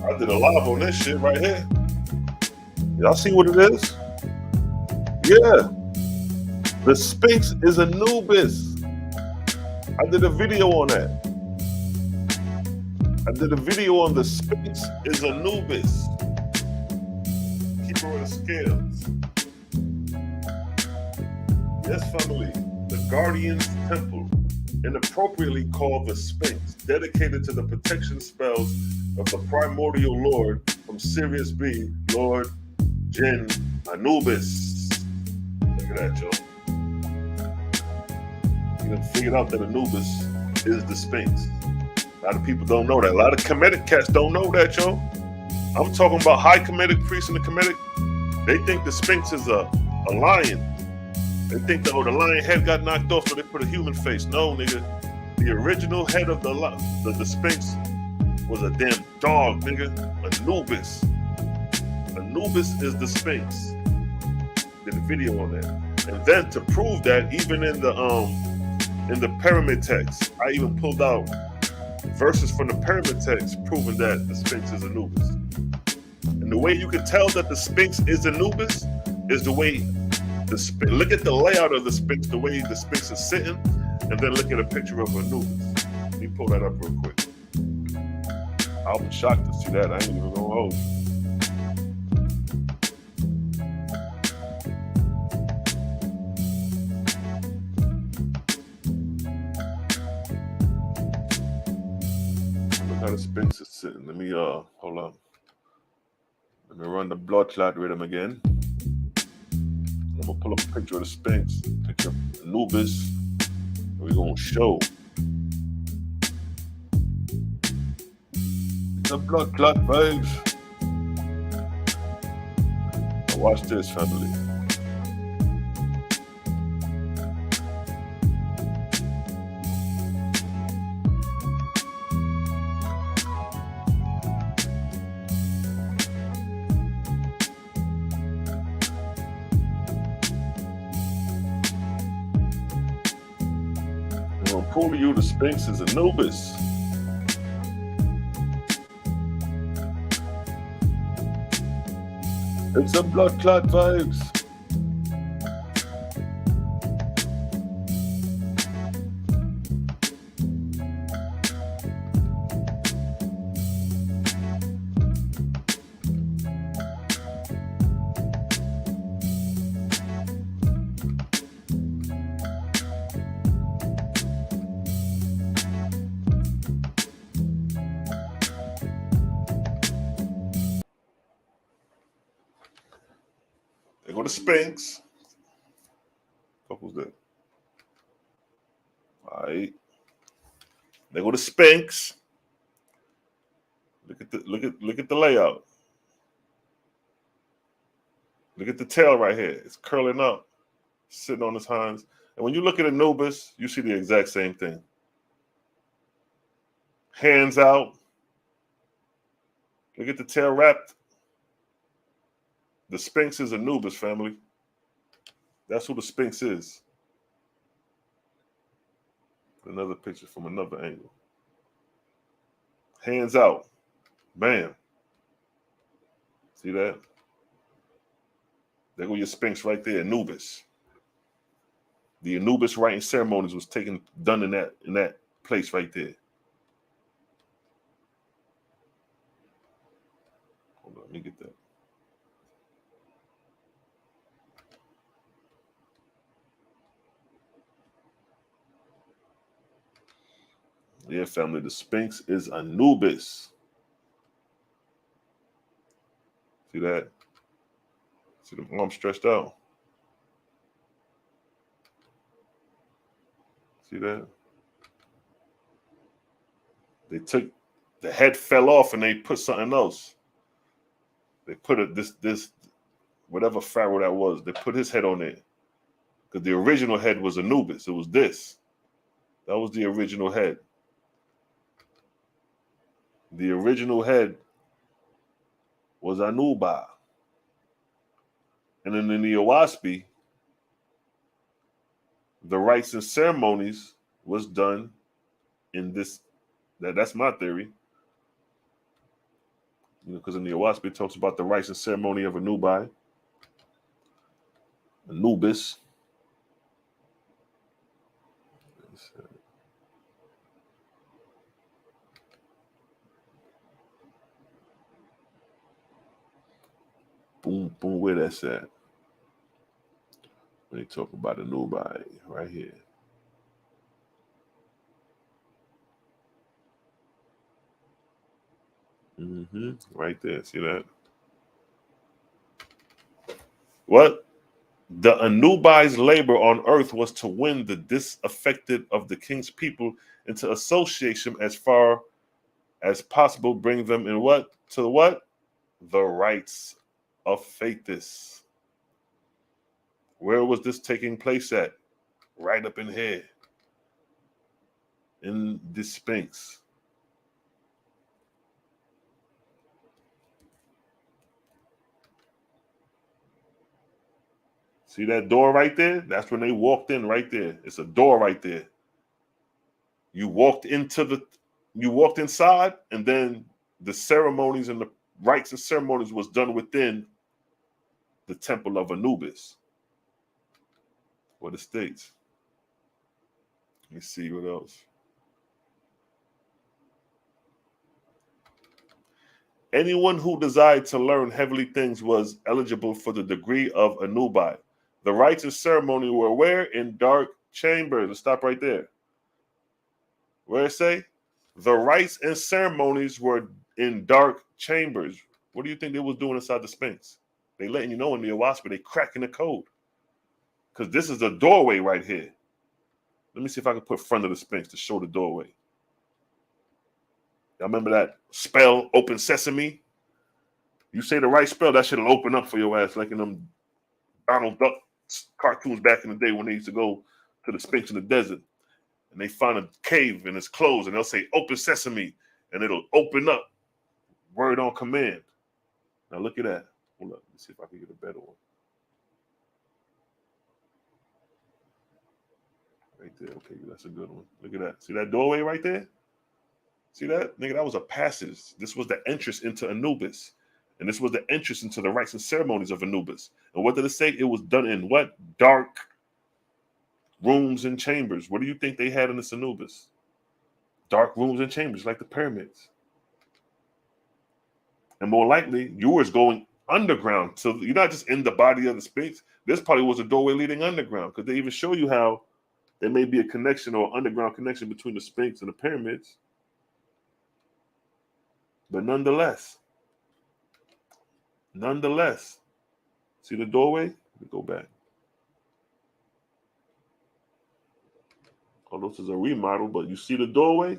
I did a live on this shit right here. Y'all see what it is? Yeah. The Sphinx is Anubis. I did a video on that. I did a video on the Sphinx is Anubis. Keeper of the scales. Yes, family. The Guardian's Temple, inappropriately called the Sphinx, dedicated to the protection spells of the primordial Lord from Sirius B, Lord Jin Anubis. Look at that, y'all. You done figured out that Anubis is the Sphinx. A lot of people don't know that. A lot of Kemetic cats don't know that, yo. I'm talking about high Kemetic priests in the Kemetic. They think the Sphinx is a lion. They think that, the lion head got knocked off, so they put a human face. No, nigga. The original head of the Sphinx was a damn dog, nigga. Anubis. Anubis is the Sphinx. Did a video on that. And then to prove that, even in the pyramid text, I even pulled out verses from the pyramid text proving that the Sphinx is Anubis. And the way you can tell that the Sphinx is Anubis is the way look at the layout of the Sphinx, the way the Sphinx is sitting, and then look at a picture of Anubis. Let me pull that up real quick. I'll be shocked to see that. I ain't even gonna hold you. Look how the Sphinx is sitting. Let me hold on. Let me run the blood clot rhythm again. I'm gonna pull up a picture of the Sphinx, picture of Anubis, and we're gonna show the blood clot vibes. Now watch this, family. I'm gonna pull to you the Sphinx is Anubis. It's a blood clot vibes. There go the Sphinx. What was that? All right. There go the Sphinx. Look at the layout. Look at the tail right here. It's curling up, sitting on his hinds. And when you look at Anubis, you see the exact same thing. Hands out. Look at the tail wrapped. The Sphinx is Anubis, family. That's who the Sphinx is. Another picture from another angle. Hands out. Bam. See that? There go your Sphinx right there, Anubis. The Anubis writing ceremonies was done in that place right there. Hold on, let me get that. Yeah, family, the Sphinx is Anubis. See that? See the arm stretched out? See that? They took the head fell off and they put something else. They put this whatever pharaoh that was. They put his head on there because the original head was Anubis. It was this. That was the original head. The original head was Anuba. And then in the OAHSPE, the rites and ceremonies was done in this. That's my theory. Because in the OAHSPE it talks about the rites and ceremony of Anubis. Boom, boom, where that's at. When they talk about Anubi, right here. Right there, see that? What? The Anubi's labor on earth was to win the disaffected of the king's people into association as far as possible, bring them in what? To what? The rites of Faithis. Where was this taking place at? Right up in here. In the Sphinx. See that door right there? That's when they walked in right there. It's a door right there. You walked inside, and then the ceremonies and the rites and ceremonies was done within the temple of Anubis. What it states. Let me see what else. Anyone who desired to learn heavenly things was eligible for the degree of Anubi. The rites and ceremony were where? In dark chambers. Let's stop right there. Where it say? The rites and ceremonies were in dark chambers. What do you think they was doing inside the Sphinx? They letting you know in the OAHSPE, they cracking the code. Because this is a doorway right here. Let me see if I can put front of the Sphinx to show the doorway. Y'all remember that spell, Open Sesame? You say the right spell, that shit'll open up for your ass, like in them Donald Duck cartoons back in the day when they used to go to the Sphinx in the desert and they find a cave and it's closed and they'll say, "Open sesame," and it'll open up. Word on command. Now look at that. Hold up. Let's see if I can get a better one. Right there. Okay, that's a good one. Look at that. See that doorway right there? See that? Nigga, that was a passage. This was the entrance into Anubis. And this was the entrance into the rites and ceremonies of Anubis. And what did it say? It was done in what? Dark rooms and chambers. What do you think they had in this Anubis? Dark rooms and chambers, like the pyramids. And more likely, yours going underground. So you're not just in the body of the Sphinx. This probably was a doorway leading underground, because they even show you how there may be a connection or underground connection between the Sphinx and the pyramids. But nonetheless, see the doorway? Let me go back. Oh, this is a remodel, but you see the doorway?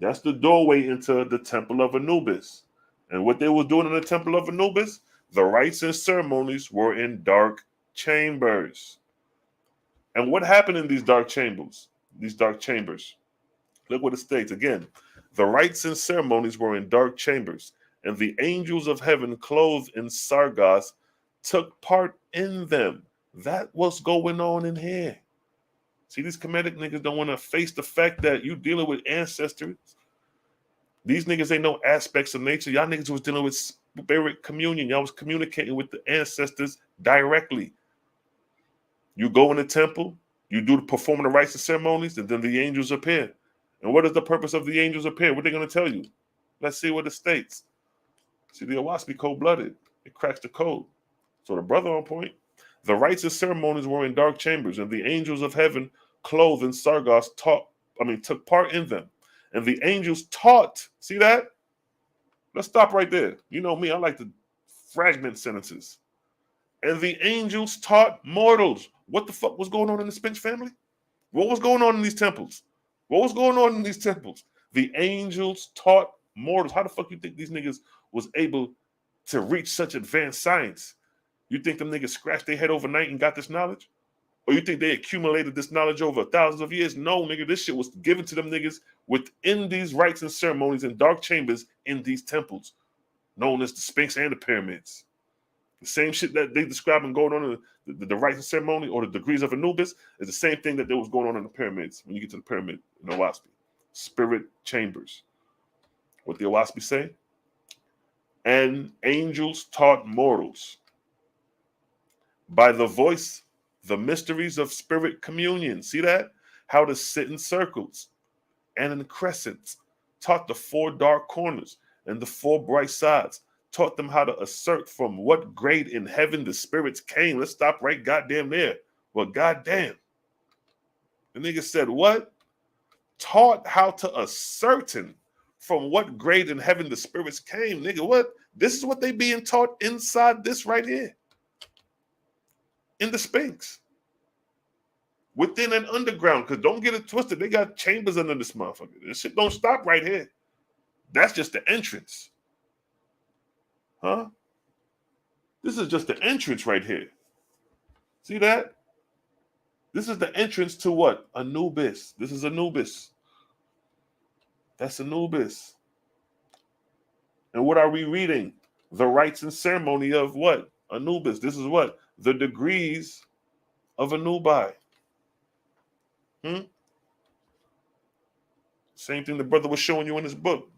That's the doorway into the Temple of Anubis. And what they were doing in the Temple of Anubis, the rites and ceremonies were in dark chambers. And what happened in these dark chambers? Look what it states again. The rites and ceremonies were in dark chambers, and the angels of heaven clothed in sargos took part in them. That was going on in here. See, these Kemetic niggas don't want to face the fact that you dealing with ancestors. These niggas ain't no aspects of nature. Y'all niggas was dealing with spirit communion. Y'all was communicating with the ancestors directly. You go in the temple, you do performing the rites and ceremonies, and then the angels appear. And what is the purpose of the angels appear? What are they going to tell you? Let's see what it states. See, the OAHSPE cold-blooded. It cracks the code. So the brother on point. The rites and ceremonies were in dark chambers, and the angels of heaven, clothed in sargos, took part in them. And the angels taught. See that? Let's stop right there. You know me, I like to fragment sentences. And the angels taught mortals. What the fuck was going on in the Sphinx family? What was going on in these temples? What was going on in these temples? The angels taught mortals. How the fuck you think these niggas was able to reach such advanced science? You think them niggas scratched their head overnight and got this knowledge? Or you think they accumulated this knowledge over thousands of years? No, nigga, this shit was given to them niggas within these rites and ceremonies in dark chambers in these temples, known as the Sphinx and the pyramids. The same shit that they describe and going on in the rites and ceremony or the degrees of Anubis is the same thing that was going on in the pyramids when you get to the pyramid in OAHSPE. Spirit chambers. What the OAHSPE say? And angels taught mortals by the voice the mysteries of spirit communion. See that? How to sit in circles and in crescents. Taught the 4 dark corners and the 4 bright sides. Taught them how to assert from what grade in heaven the spirits came. Let's stop right goddamn there. Well, goddamn. The nigga said what? Taught how to ascertain from what grade in heaven the spirits came. Nigga, what? This is what they being taught inside this right here. In the Sphinx. Within an underground, because don't get it twisted. They got chambers under this motherfucker. This shit don't stop right here. That's just the entrance. Huh? This is just the entrance right here. See that? This is the entrance to what? Anubis. This is Anubis. That's Anubis. And what are we reading? The rites and ceremony of what? Anubis. This is what? The degrees of Anubi. Same thing the brother was showing you in his book,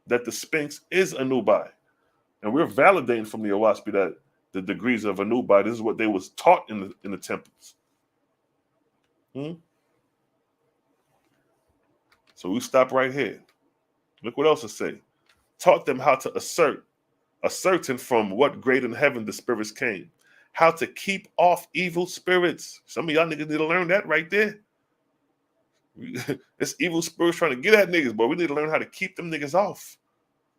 that the Sphinx is Anubi. And we're validating from the OAHSPE that the degrees of Anubi, this is what they was taught in the temples. So we stop right here. Look what else it say. Taught them how to ascertain from what grade in heaven the spirits came. How to keep off evil spirits. Some of y'all niggas need to learn that right there. It's evil spirits trying to get at niggas, but we need to learn how to keep them niggas off.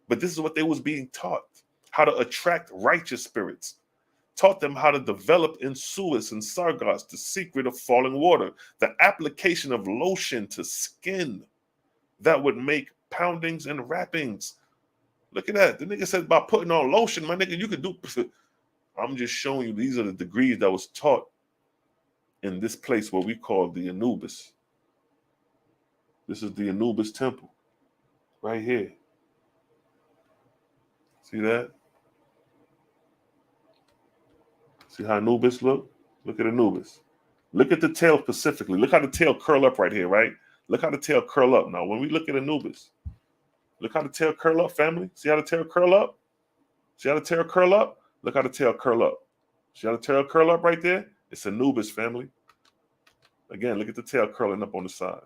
But this is what they was being taught. How to attract righteous spirits. Taught them how to develop in Suez and Sargos the secret of falling water. The application of lotion to skin that would make poundings and wrappings. Look at that. The nigga said by putting on lotion, my nigga, you could do. I'm just showing you these are the degrees that was taught in this place where we call the Anubis. This is the Anubis temple right here. See that? See how Anubis look? Look at Anubis. Look at the tail specifically. Look how the tail curl up right here, right? Look how the tail curl up. Now, when we look at Anubis, look how the tail curl up, family. See how the tail curl up? See how the tail curl up? Look how the tail curl up. See how the tail curl up right there? It's Anubis, family. Again, look at the tail curling up on the side.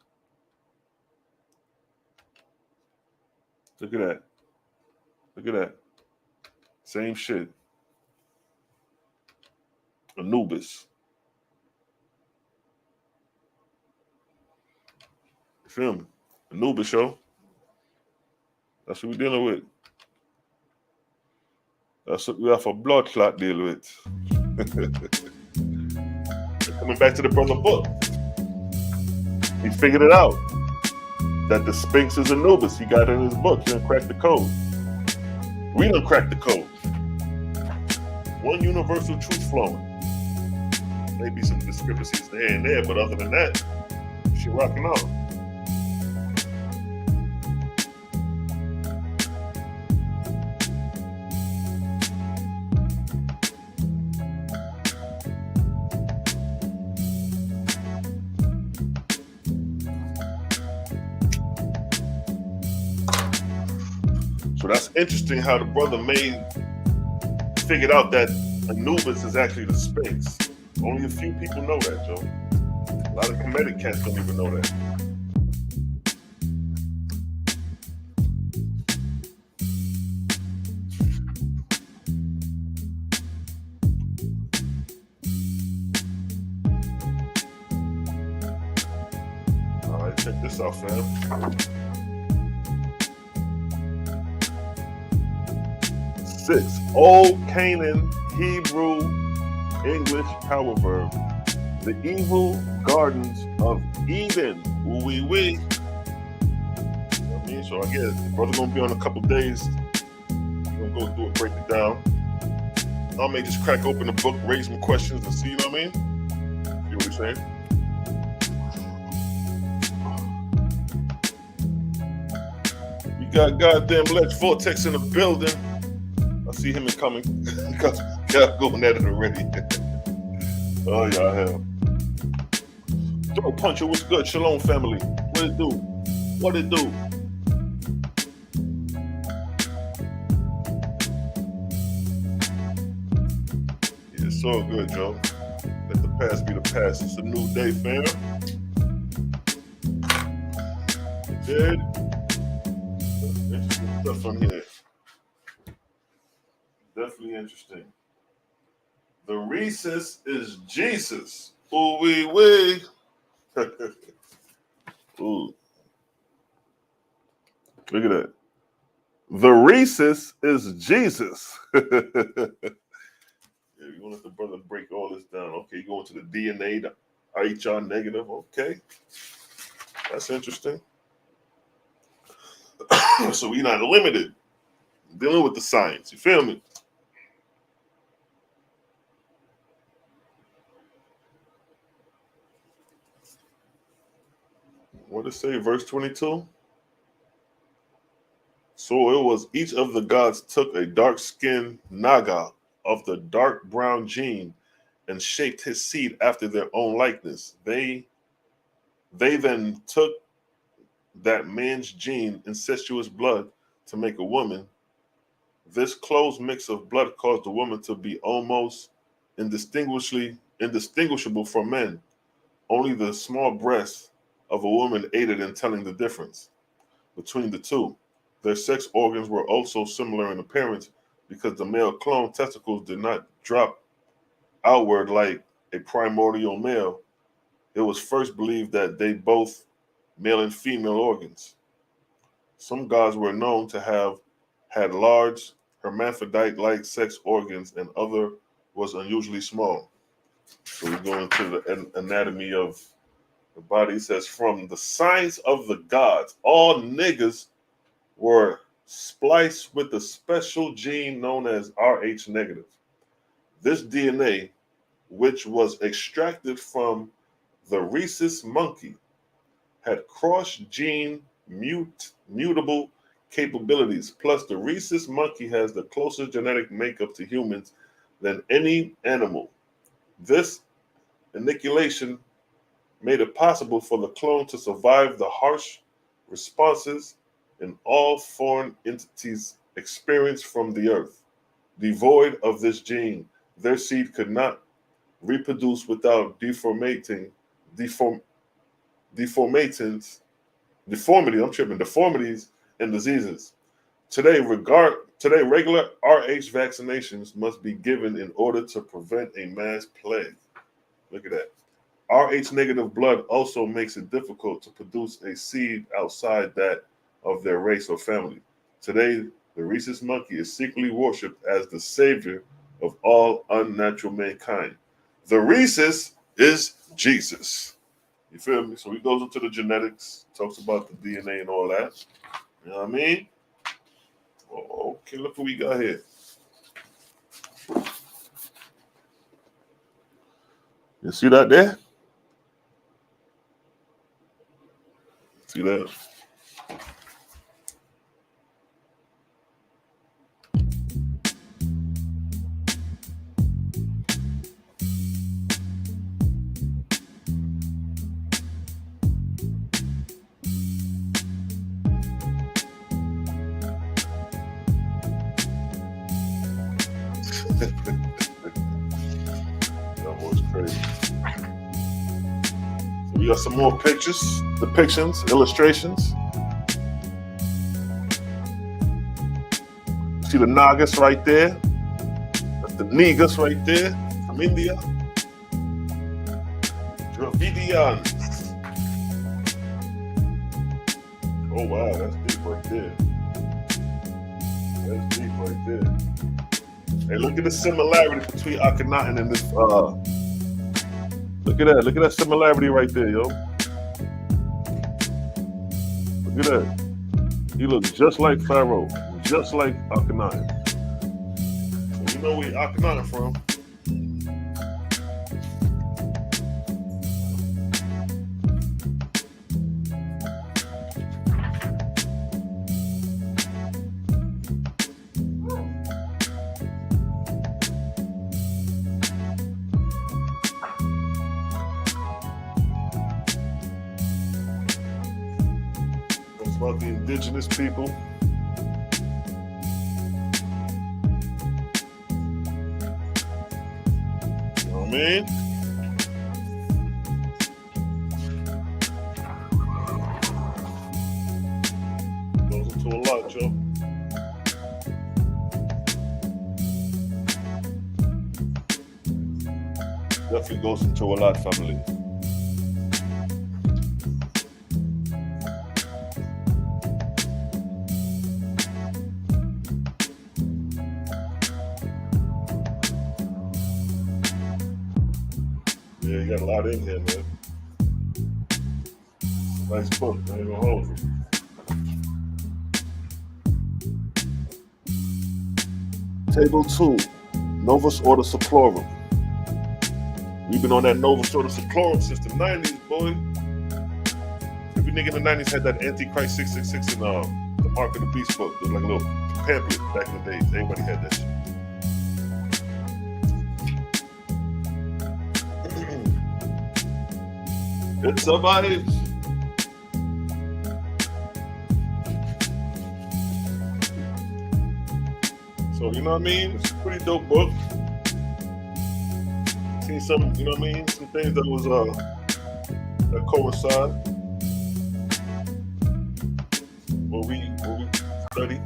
Look at that. Look at that. Same shit. Anubis. You feel me? Anubis, yo. That's what we're dealing with. That's what we have a blood clot deal with. Coming back to the brother book. He figured it out. That the Sphinx is Anubis. He got it in his book. He done cracked the code. We done cracked the code. One universal truth flowing. Maybe some discrepancies here and there, but other than that, shit rocking out. So that's interesting how the brother figured out that Anubis is actually the Sphinx. Only a few people know that, Joe. A lot of Kemetic cats don't even know that. All right, check this out, fam. 6. Old Canaan, Hebrew, English power verb. The evil gardens of Eden. Ooh wee wee. You know what I mean? So I guess the brother gonna be on a couple days. We're gonna go through it, break it down. I may just crack open the book, raise some questions, and see, you know what I mean? See what he's saying? We got goddamn Lex Vortex in the building. I see him coming. Because y'all going at it already. Oh, y'all have. Throw Puncher, what's good? Shalom, family. What it do? What it do? Yeah, it's all good, Joe. Let the past be the past. It's a new day, fam. Dead. Interesting stuff on here. Definitely interesting. The Rhesus is Jesus. Ooh wee wee. Ooh. Look at that. The Rhesus is Jesus. Yeah, you want to let the brother break all this down. Okay, you going to the DNA, the HR negative. Okay. That's interesting. So we're not limited. Dealing with the science. You feel me? What does it say? Verse 22? So it was each of the gods took a dark-skinned Naga of the dark brown gene and shaped his seed after their own likeness. They then took that man's gene, incestuous blood, to make a woman. This close mix of blood caused the woman to be almost indistinguishable from men. Only the small breasts of a woman aided in telling the difference between the two. Their sex organs were also similar in appearance because the male clone testicles did not drop outward like a primordial male. It was first believed that they both male and female organs. Some gods were known to have had large hermaphrodite-like sex organs, and other was unusually small. So we go into the anatomy of the body. It says, from the science of the gods, all niggas were spliced with a special gene known as Rh negative. This DNA, which was extracted from the rhesus monkey, had cross-gene mutable capabilities. Plus, the rhesus monkey has the closest genetic makeup to humans than any animal. This inoculation made it possible for the clone to survive the harsh responses in all foreign entities experienced from the earth. Devoid of this gene, their seed could not reproduce without deformities, and diseases. Today, regular RH vaccinations must be given in order to prevent a mass plague. Look at that. Rh negative blood also makes it difficult to produce a seed outside that of their race or family. Today, the rhesus monkey is secretly worshipped as the savior of all unnatural mankind. The rhesus is Jesus. You feel me? So he goes into the genetics, talks about the DNA and all that. You know what I mean? Oh, okay, look what we got here. You see that there? See that? That was crazy. So we got some more pictures, depictions, illustrations. You see the Nagas right there? That's the Negus right there from India. Dravidians. Oh wow, that's deep right there. That's deep right there. Hey, look at the similarity between Akhenaten and this. Look at that. Look at that similarity right there, yo. Look at that. He looks just like Pharaoh, just like Akhenaten. So you know where Akhenaten from? About the indigenous people. You know what I mean? Goes into a lot, Joe. Definitely goes into a lot, family. Yeah, you got a lot in here, man. Nice book, I ain't gonna hold you. Table 2, Novus Ordo Seclorum. We've been on that Novus Ordo Seclorum since the 90s, boy. Every nigga in the 90s had that Antichrist 666 in the Mark of the Beast book. It was like a little pamphlet back in the days. Everybody had that shit. It's somebody. So, you know what I mean? It's a pretty dope book. Seen some, you know what I mean? Some things that was, that coincide. What we study.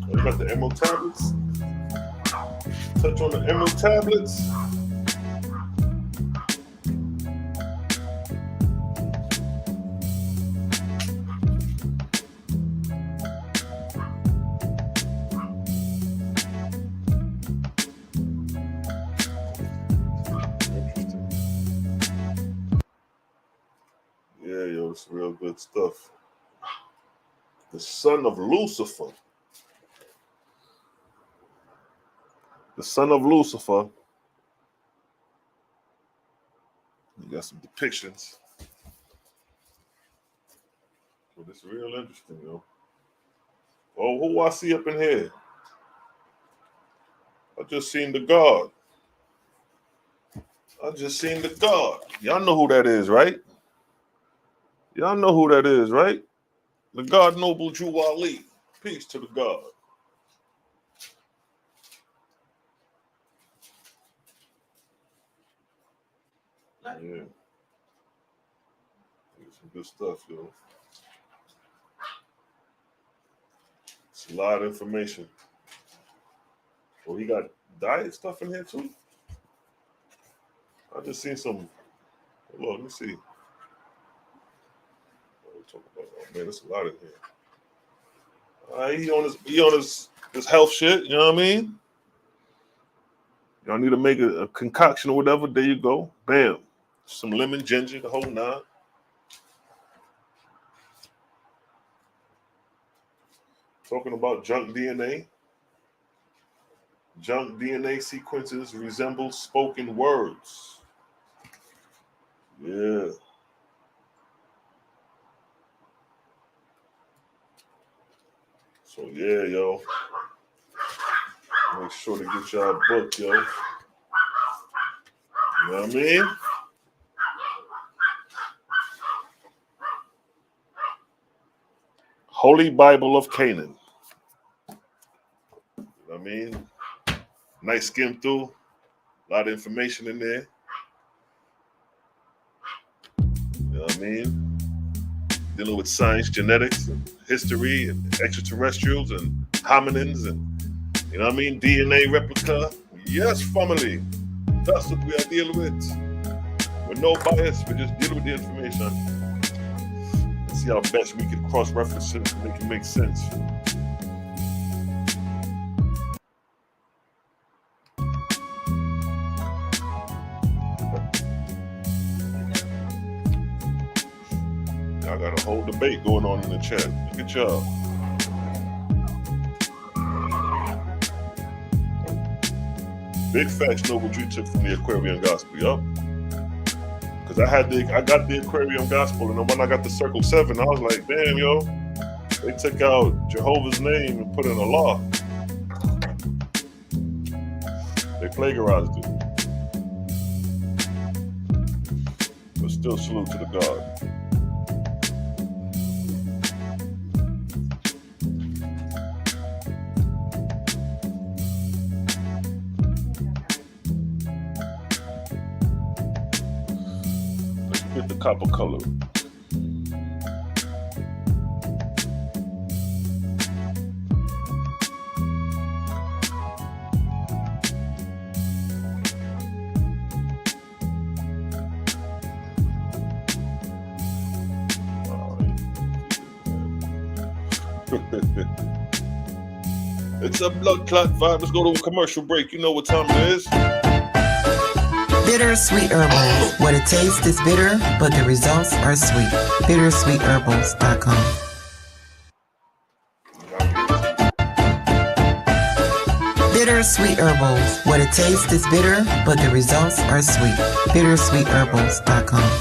We got the Emerald Tablets. Touch on the Emerald Tablets. Yeah, yo, it's real good stuff. The son of Lucifer. The son of Lucifer. You got some depictions. So this is real interesting, yo. Oh, who I see up in here? I just seen the God. I just seen the God. Y'all know who that is, right? Y'all know who that is, right? The God Noble Jew Ali. Peace to the God. Yeah. Some good stuff, yo. It's a lot of information. Oh, he got diet stuff in here too? I just seen some. Hold on, let me see. What we talking about? Oh, man, there's a lot in here. He on his health shit, you know what I mean? Y'all need to make a concoction or whatever. There you go. Bam. Some lemon, ginger, the whole nine. Talking about junk DNA. Junk DNA sequences resemble spoken words. Yeah. So yeah, yo. Make sure to get y'all a book, yo. You know what I mean? Holy Bible of Canaan. You know what I mean? Nice skim through. A lot of information in there. You know what I mean? Dealing with science, genetics, and history, and extraterrestrials, and hominins, and, you know what I mean? DNA replica. Yes, family. That's what we are dealing with. With no bias, we're just dealing with the information. And see how best we can cross-reference it to make it make sense. I got a whole debate going on in the chat. Look at y'all. Big facts Noble Drew took from the Aquarium Gospel, yup. Because I got the Aquarium Gospel, and then when I got the Circle 7, I was like, damn, yo, they took out Jehovah's name and put in a law. They plagiarized it. But still salute to the God. Get the copper color. It's a blood clot vibe. Let's go to a commercial break. You know what time it is. Bittersweet Herbals. What it tastes is bitter, but the results are sweet. Bittersweetherbals.com. Bittersweet Herbals. What it tastes is bitter, but the results are sweet. Bittersweetherbals.com.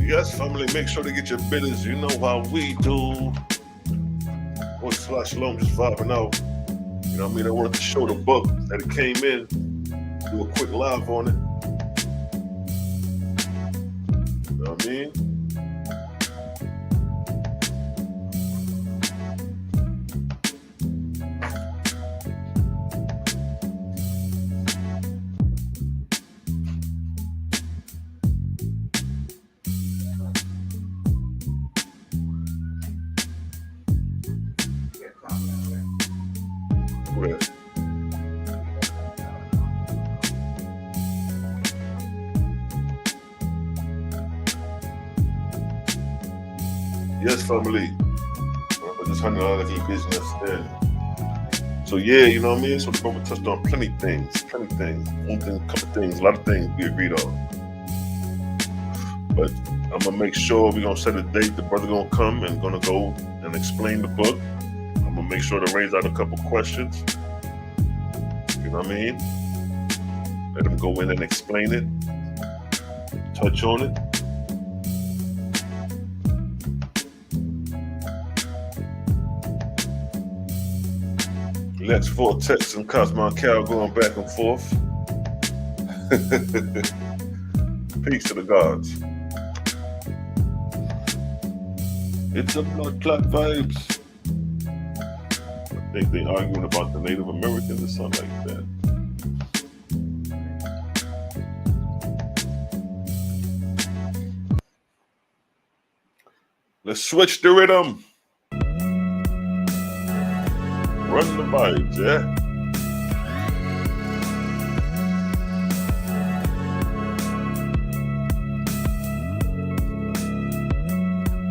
Yes, family, make sure to get your bitters. You know how we do. Shalom, just vibing out. You know what I mean? I wanted to show the book that it came in, do a quick live on it. You know what I mean? Yes, family. This $100 business then. So yeah, you know what I mean? So the brother touched on plenty things. One thing, a couple things, a lot of things we agreed on. But I'm gonna make sure we're gonna set a date. The brother gonna come and gonna go and explain the book. I'm gonna make sure to raise out a couple questions. You know what I mean? Let him go in and explain it, touch on it. Lex Vortex and Cosmo Cal going back and forth. Peace to the gods. It's a blood clot vibes. I think they arguing about the Native Americans or something like that. Let's switch the rhythm. Run the vibes, yeah?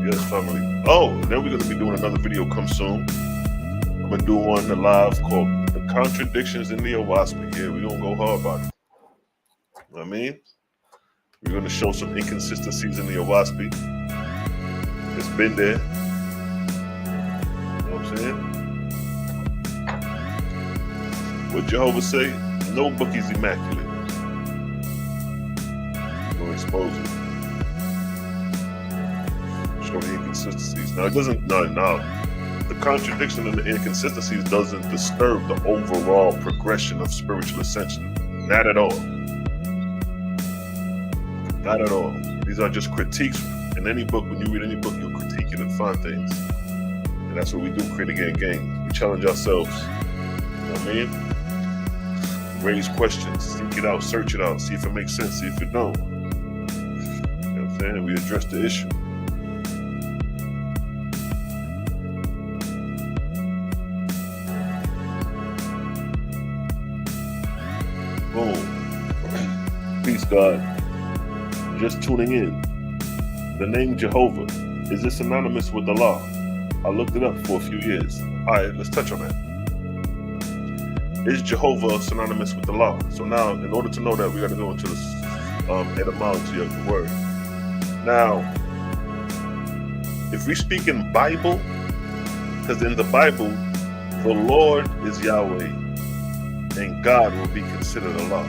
Yes, family. Oh, then we're going to be doing another video come soon. I'm going to do one live called The Contradictions in the OAHSPE. Yeah, we're going to go hard about it. You know what I mean? We're going to show some inconsistencies in the OAHSPE. It's been there. You know what I'm saying? What Jehovah say? No book is immaculate. We're going to expose it. Show the inconsistencies. Now, it doesn't, no. The contradiction and the inconsistencies doesn't disturb the overall progression of spiritual ascension. Not at all. Not at all. These are just critiques. In any book, when you read any book, you'll critique it and find things. And that's what we do, critic and game. We challenge ourselves. You know what I mean? Raise questions, seek it out, search it out, see if it makes sense, see if it don't. You know what I'm saying? We address the issue. Boom. Peace, God. Just tuning in. The name Jehovah, is it synonymous with Allah? I looked it up for a few years. All right, let's touch on that. Is Jehovah synonymous with Allah? So now, in order to know that, we got to go into the etymology of the word. Now, if we speak in Bible, because in the Bible, the Lord is Yahweh, and God will be considered Allah.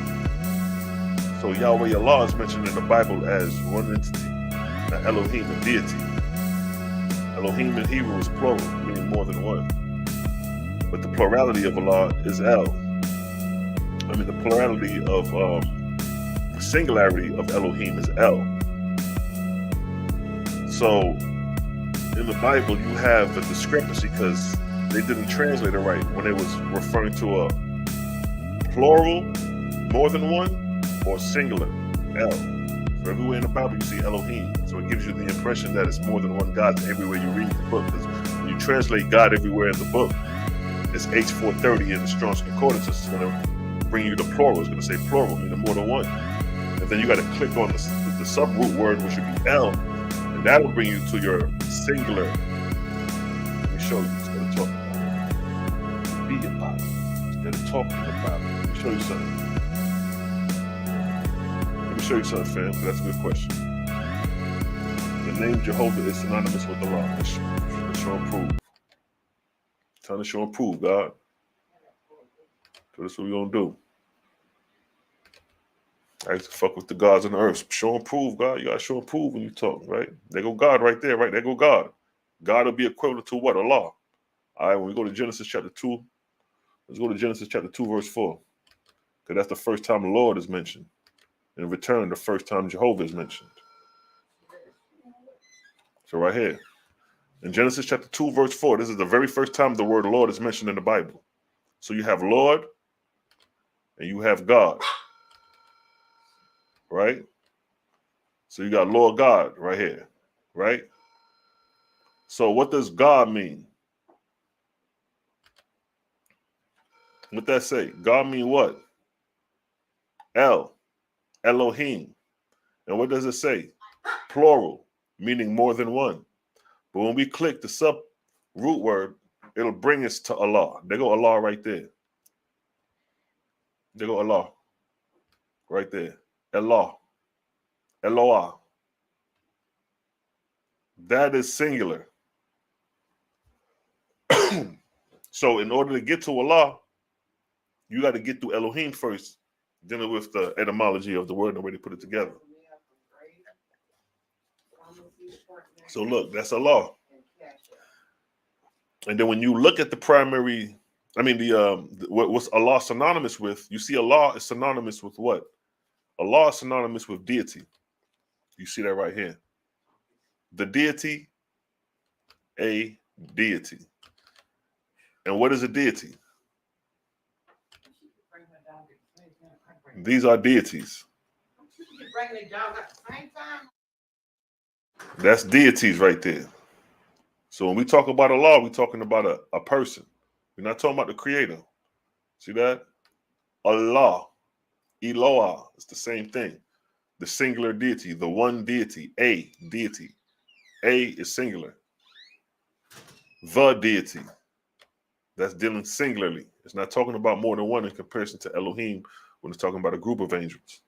So Yahweh, Allah is mentioned in the Bible as one entity, an Elohim, a deity. Elohim in Hebrew is plural, meaning more than one. But the plurality of Allah is El. I mean, the plurality of the singularity of Elohim is El. So in the Bible, you have a discrepancy because they didn't translate it right when it was referring to a plural, more than one, or singular, El. So everywhere in the Bible, you see Elohim. So it gives you the impression that it's more than one God everywhere you read the book. Because when you translate God everywhere in the book, it's H430 in the Strong's Concordance. It's going to bring you the plural. It's going to say plural, meaning more than one. And then you got to click on the sub-root word, which would be El, and that will bring you to your singular. Let me show you instead of talking about it. Be about it instead of talking about it. Let me show you something. Let me show you something, fam, because that's a good question. The name Jehovah is synonymous with Allah. Let's show and prove. Time to show and prove, God. So that's what we're going to do. I used to fuck with the gods on the earth. Show and prove, God. You got to show and prove when you talk, right? There go God right there, right? There go God. God will be equivalent to what? Allah. All right, when we go to Genesis chapter 2, let's go to Genesis chapter 2, verse 4. Because that's the first time the Lord is mentioned. In return, the first time Jehovah is mentioned. So right here. In Genesis chapter 2, verse 4, this is the very first time the word Lord is mentioned in the Bible. So you have Lord and you have God, right? So you got Lord God right here, right? So what does God mean? What that say? God mean what? El, Elohim. And what does it say? Plural, meaning more than one. But when we click the sub root word, it'll bring us to Allah. There go Allah right there. There go Allah. Right there. Allah. Eloah. That is singular. So in order to get to Allah, you got to get through Elohim first, dealing with the etymology of the word and the way they put it together. So look, that's Allah. And then when you look at the primary, what's Allah synonymous with, you see Allah is synonymous with what? Allah is synonymous with deity. You see that right here. The deity, a deity. And what is a deity? These are deities. That's deities right there. So when we talk about Allah, we're talking about a person. We're not talking about the creator. See that? Allah, Eloah, it's the same thing. The singular deity, the one deity, a deity. A is singular. The deity. That's dealing singularly. It's not talking about more than one in comparison to Elohim when it's talking about a group of angels.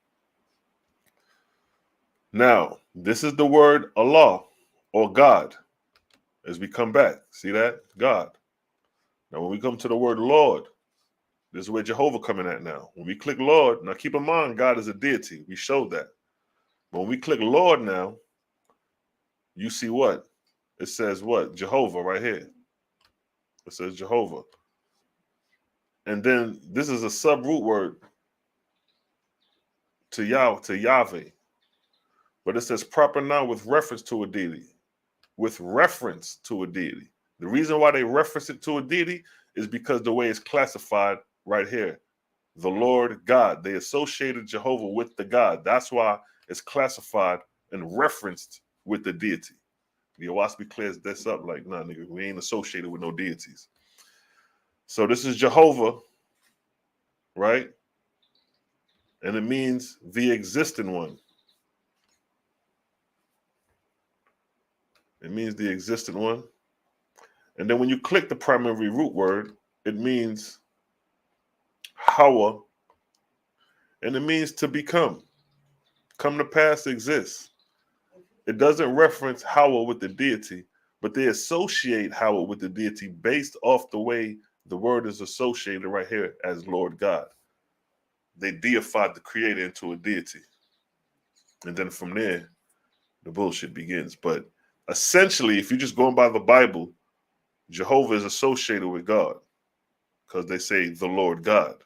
Now, this is the word Allah or God as we come back. See that? God. Now, when we come to the word Lord, this is where Jehovah coming at now. When we click Lord, now keep in mind, God is a deity. We showed that. But when we click Lord now, you see what? It says what? Jehovah right here. It says Jehovah. And then this is a sub-root word to Yahweh. But it says proper noun with reference to a deity. With reference to a deity. The reason why they reference it to a deity is because the way it's classified right here. The Lord God. They associated Jehovah with the God. That's why it's classified and referenced with the deity. The OAHSPE clears this up like, nah, nigga, we ain't associated with no deities. So this is Jehovah, right? And it means the existing one. It means the existent one. And then when you click the primary root word, it means Hawa, and it means to become. Come to pass, exist. It doesn't reference Hawa with the deity, but they associate Hawa with the deity based off the way the word is associated right here as Lord God. They deified the creator into a deity. And then from there, the bullshit begins. But essentially, if you're just going by the Bible, Jehovah is associated with God because they say the Lord God.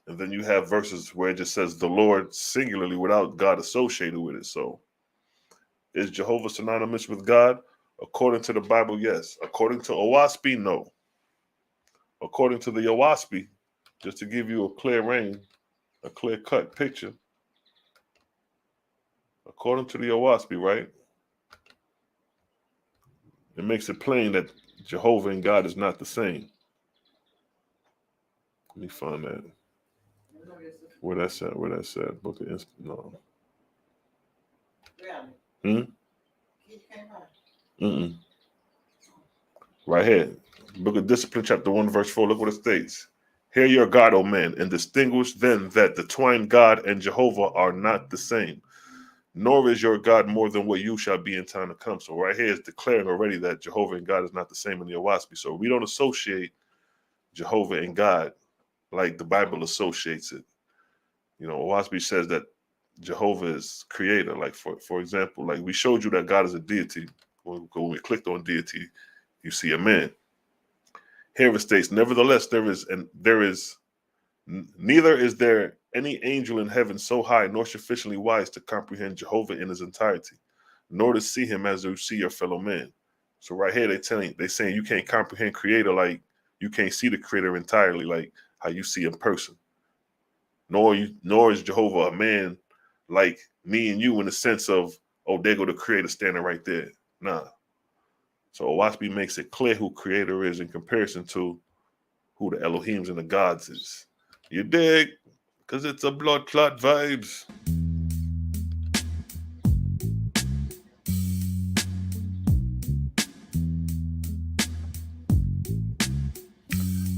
And then you have verses where it just says the Lord singularly without God associated with it. So is Jehovah synonymous with God? According to the Bible, yes. According to OAHSPE, no. According to the OAHSPE, just to give you a clear-cut picture, according to the OAHSPE, right? It makes it plain that Jehovah and God is not the same. Let me find that. Where that's at? Book of no. Right here. Book of Discipline, chapter 1, verse 4. Look what it states. Hear your God, O man, and distinguish then that the twain God and Jehovah are not the same. Nor is your God more than what you shall be in time to come. So right here is declaring already that Jehovah and God is not the same in the OAHSPE. So we don't associate Jehovah and God like the Bible associates it. You know, OAHSPE says that Jehovah is creator. Like for example, like we showed you that God is a deity. When we clicked on deity, you see a man. Here it states, nevertheless, neither is there any angel in heaven so high nor sufficiently wise to comprehend Jehovah in his entirety, nor to see him as you see your fellow man. So right here they saying you can't comprehend creator like you can't see the creator entirely like how you see a person. Nor is Jehovah a man like me and you in the sense of, oh, there go the creator standing right there. Nah. So OAHSPE makes it clear who creator is in comparison to who the Elohims and the gods is. You dig? Because it's a blood clot vibes.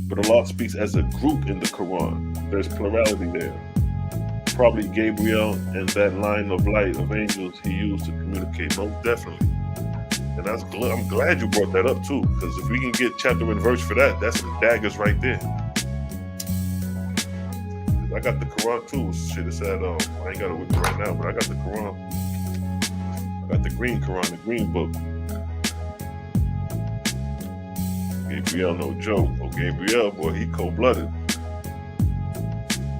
But Allah speaks as a group in the Quran. There's plurality there. probably Gabriel and that line of light of angels he used to communicate, most definitely. And I'm glad you brought that up too, because if we can get chapter and verse for that, that's some daggers right there. I got the Quran too. Shit, it said, I ain't got it with me right now, but I got the Quran. I got the green Quran, the green book. Gabriel, no joke. Oh, Gabriel, boy, he cold-blooded.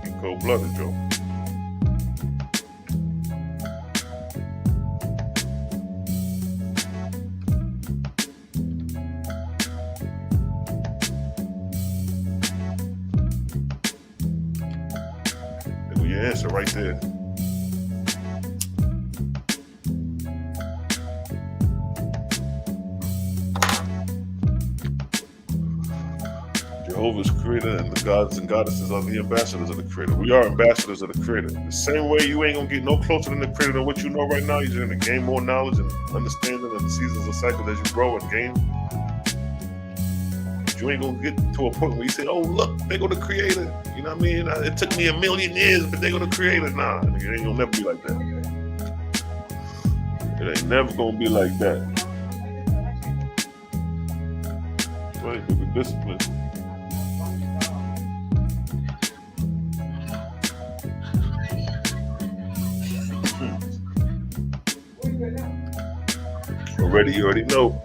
He cold-blooded, Joe. There go your answer right there. Jehovah's creator, and the gods and goddesses are the ambassadors of the creator. We are ambassadors of the creator. The same way you ain't gonna get no closer than the creator than what you know right now. You're gonna gain more knowledge and understanding of the seasons and cycles as you grow and gain. But you ain't gonna get to a point where you say, oh look, they go the creator. You know what I mean? It took me 1,000,000 years, but they go the creator. Nah, it ain't gonna never be like that. It ain't never gonna be like that. Right, with the discipline. You already know.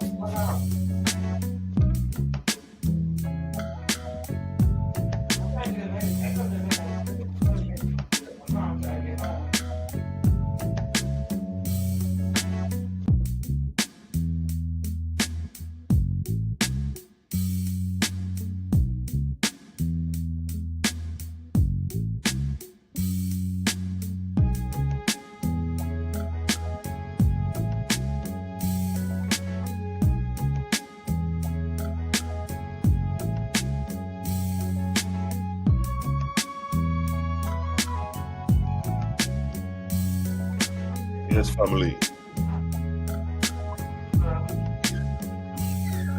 Yes, family.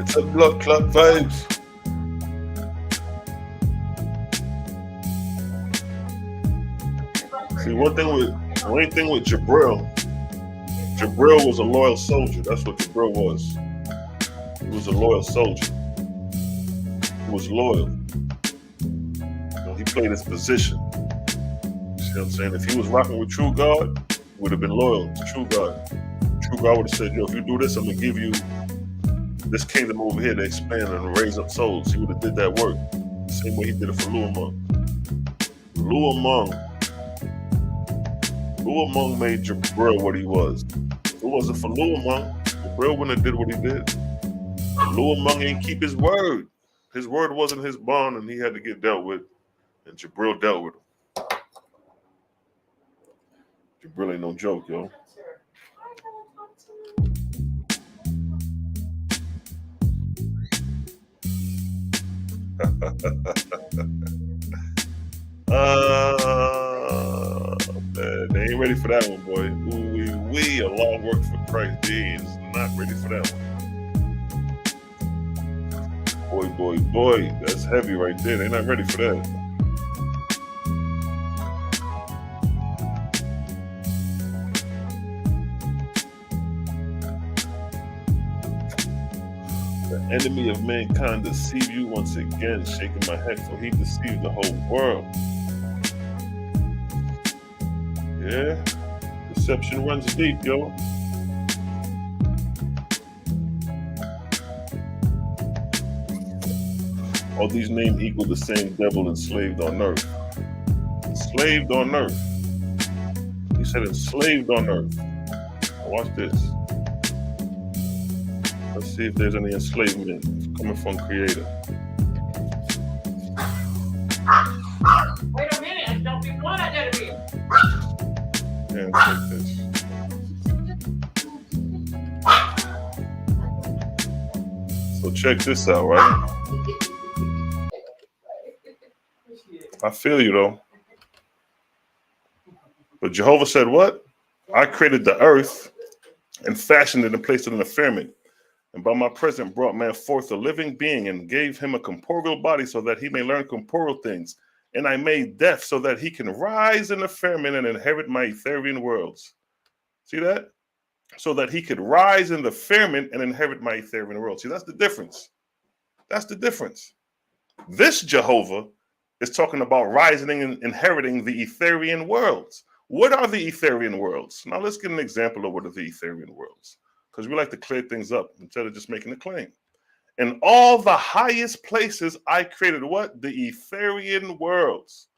It's a blood clot vibes. See, one thing with Jabril was a loyal soldier. That's what Jabril was. He was a loyal soldier. He was loyal. He played his position. You see what I'm saying? If he was rocking with True God, would have been loyal to True God. True God would have said, yo, if you do this, I'm going to give you this kingdom over here to expand and raise up souls. He would have did that work. The same way he did it for Luamong. Luamong made Jabril what he was. If it wasn't for Luamong, Jabril wouldn't have did what he did. Luamong ain't keep his word. His word wasn't his bond, and he had to get dealt with. And Jabril dealt with him. Jabril ain't no joke, yo. Man, they ain't ready for that one, boy. We a long work for Christ. They is not ready for that one. Boy, that's heavy right there. They're not ready for that. Enemy of mankind deceive you once again, shaking my head, for he deceived the whole world. Yeah, deception runs deep, yo. All these names equal the same devil enslaved on earth. Enslaved on earth. He said enslaved on earth. Now watch this. Let's see if there's any enslavement coming from Creator. Wait a minute, don't be blood out there to me. And check this. So check this out, right? I feel you though. But Jehovah said what? I created the earth and fashioned it and placed it in the firmament. And by my presence brought man forth a living being and gave him a corporeal body so that he may learn corporeal things and I made death so that he can rise in the firmament and inherit my Etherian worlds. See that? So that he could rise in the firmament and inherit my Etherian world. See, that's the difference. That's the difference. This Jehovah is talking about rising and inheriting the Etherian worlds. What are the Etherian worlds? Now let's get an example of what are the Etherian worlds, because we like to clear things up instead of just making a claim. In all the highest places, I created what? The Etherian worlds.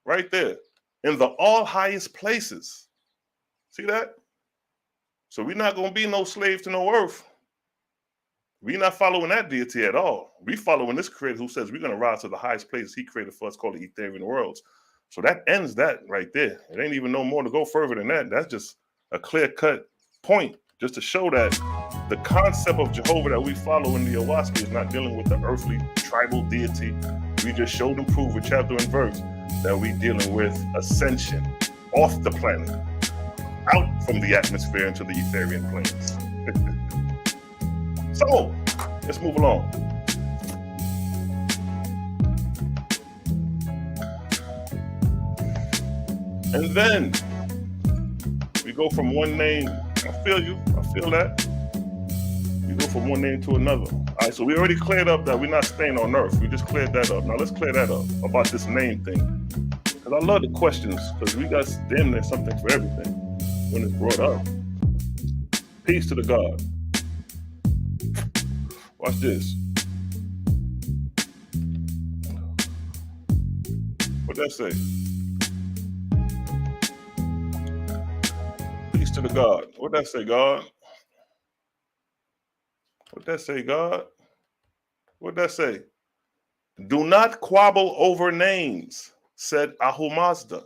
Right there. In the all highest places. See that? So we're not going to be no slave to no earth. We're not following that deity at all. We're following this creator who says we're going to rise to the highest places he created for us, called the Etherian worlds. So that ends that right there. It ain't even no more to go further than that. That's just a clear-cut point, just to show that the concept of Jehovah that we follow in the OAHSPE is not dealing with the earthly tribal deity. We just showed and proved with chapter and verse that we're dealing with ascension off the planet, out from the atmosphere into the Etherian planes. So, let's move along. And then we go from one name. I feel you. I feel that. We go from one name to another. All right, so we already cleared up that we're not staying on earth. We just cleared that up. Now let's clear that up about this name thing. Because I love the questions, because we got damn near something for everything when it's brought up. Peace to the God. Watch this. What'd that say? Peace to the God. What'd that say, God? What'd that say, God? What'd that say? Do not quabble over names, said Ahumazda,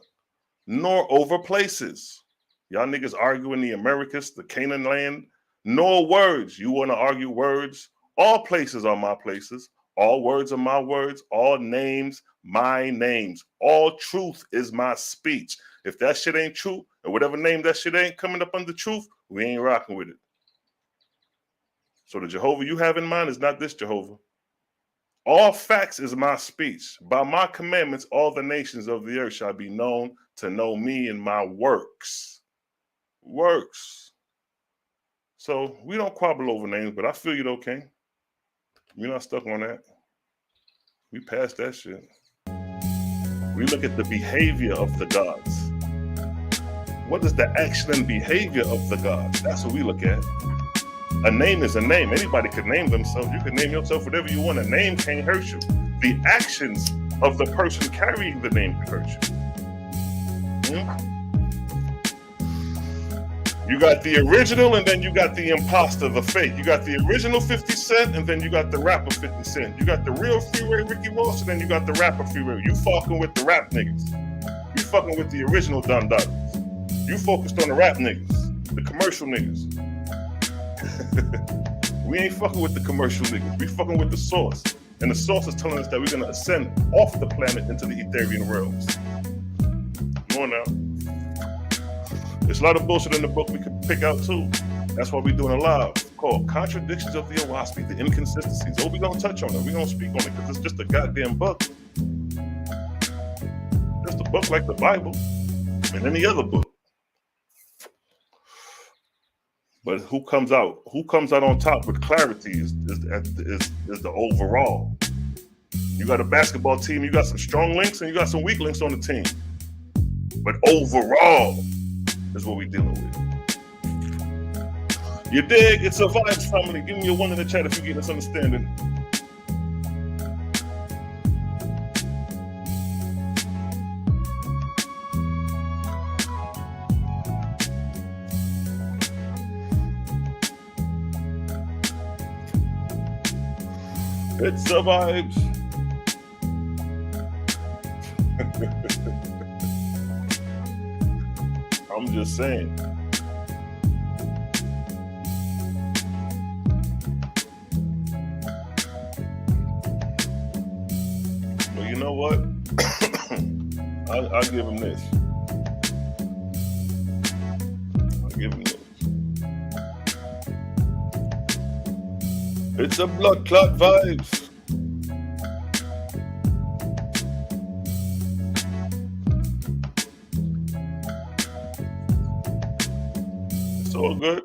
nor over places. Y'all niggas arguing the Americas, the Canaan land, nor words. You want to argue words? All places are my places. All words are my words. All names, my names. All truth is my speech. If that shit ain't true, and whatever name that shit ain't coming up under truth, we ain't rocking with it. So the Jehovah you have in mind is not this Jehovah. All facts is my speech. By my commandments, all the nations of the earth shall be known to know me and my works. Works. So we don't quabble over names, but I feel you though, King. We're not stuck on that. We passed that shit. We look at the behavior of the gods. What is the action and behavior of the gods? That's what we look at. A name is a name. Anybody could name themselves. You can name yourself whatever you want. A name can't hurt you. The actions of the person carrying the name can hurt you. You got the original, and then you got the imposter, the fake. You got the original 50 Cent, and then you got the rapper 50 Cent. You got the real Freeway Ricky Ross, and then you got the rapper Freeway. You fucking with the rap niggas. You fucking with the original Don Doggins. You focused on the rap niggas, the commercial niggas. We ain't fucking with the commercial niggas. We fucking with the source. And the source is telling us that we're going to ascend off the planet into the Etherian realms. Come on now. There's a lot of bullshit in the book we could pick out too. That's why we're doing a live called Contradictions of the OAHSPE, the Inconsistencies. Oh, we're going to touch on it. We're going to speak on it because it's just a goddamn book. Just a book like the Bible and any other book. But who comes out on top with clarity is the overall. You got a basketball team, you got some strong links and you got some weak links on the team. But overall is what we're dealing with. You dig? It's a vibes, family. Give me a one in the chat if you get this understanding. It's the vibes. I'm just saying. But you know what? I'll give him this. It's a blood clot vibes. all good.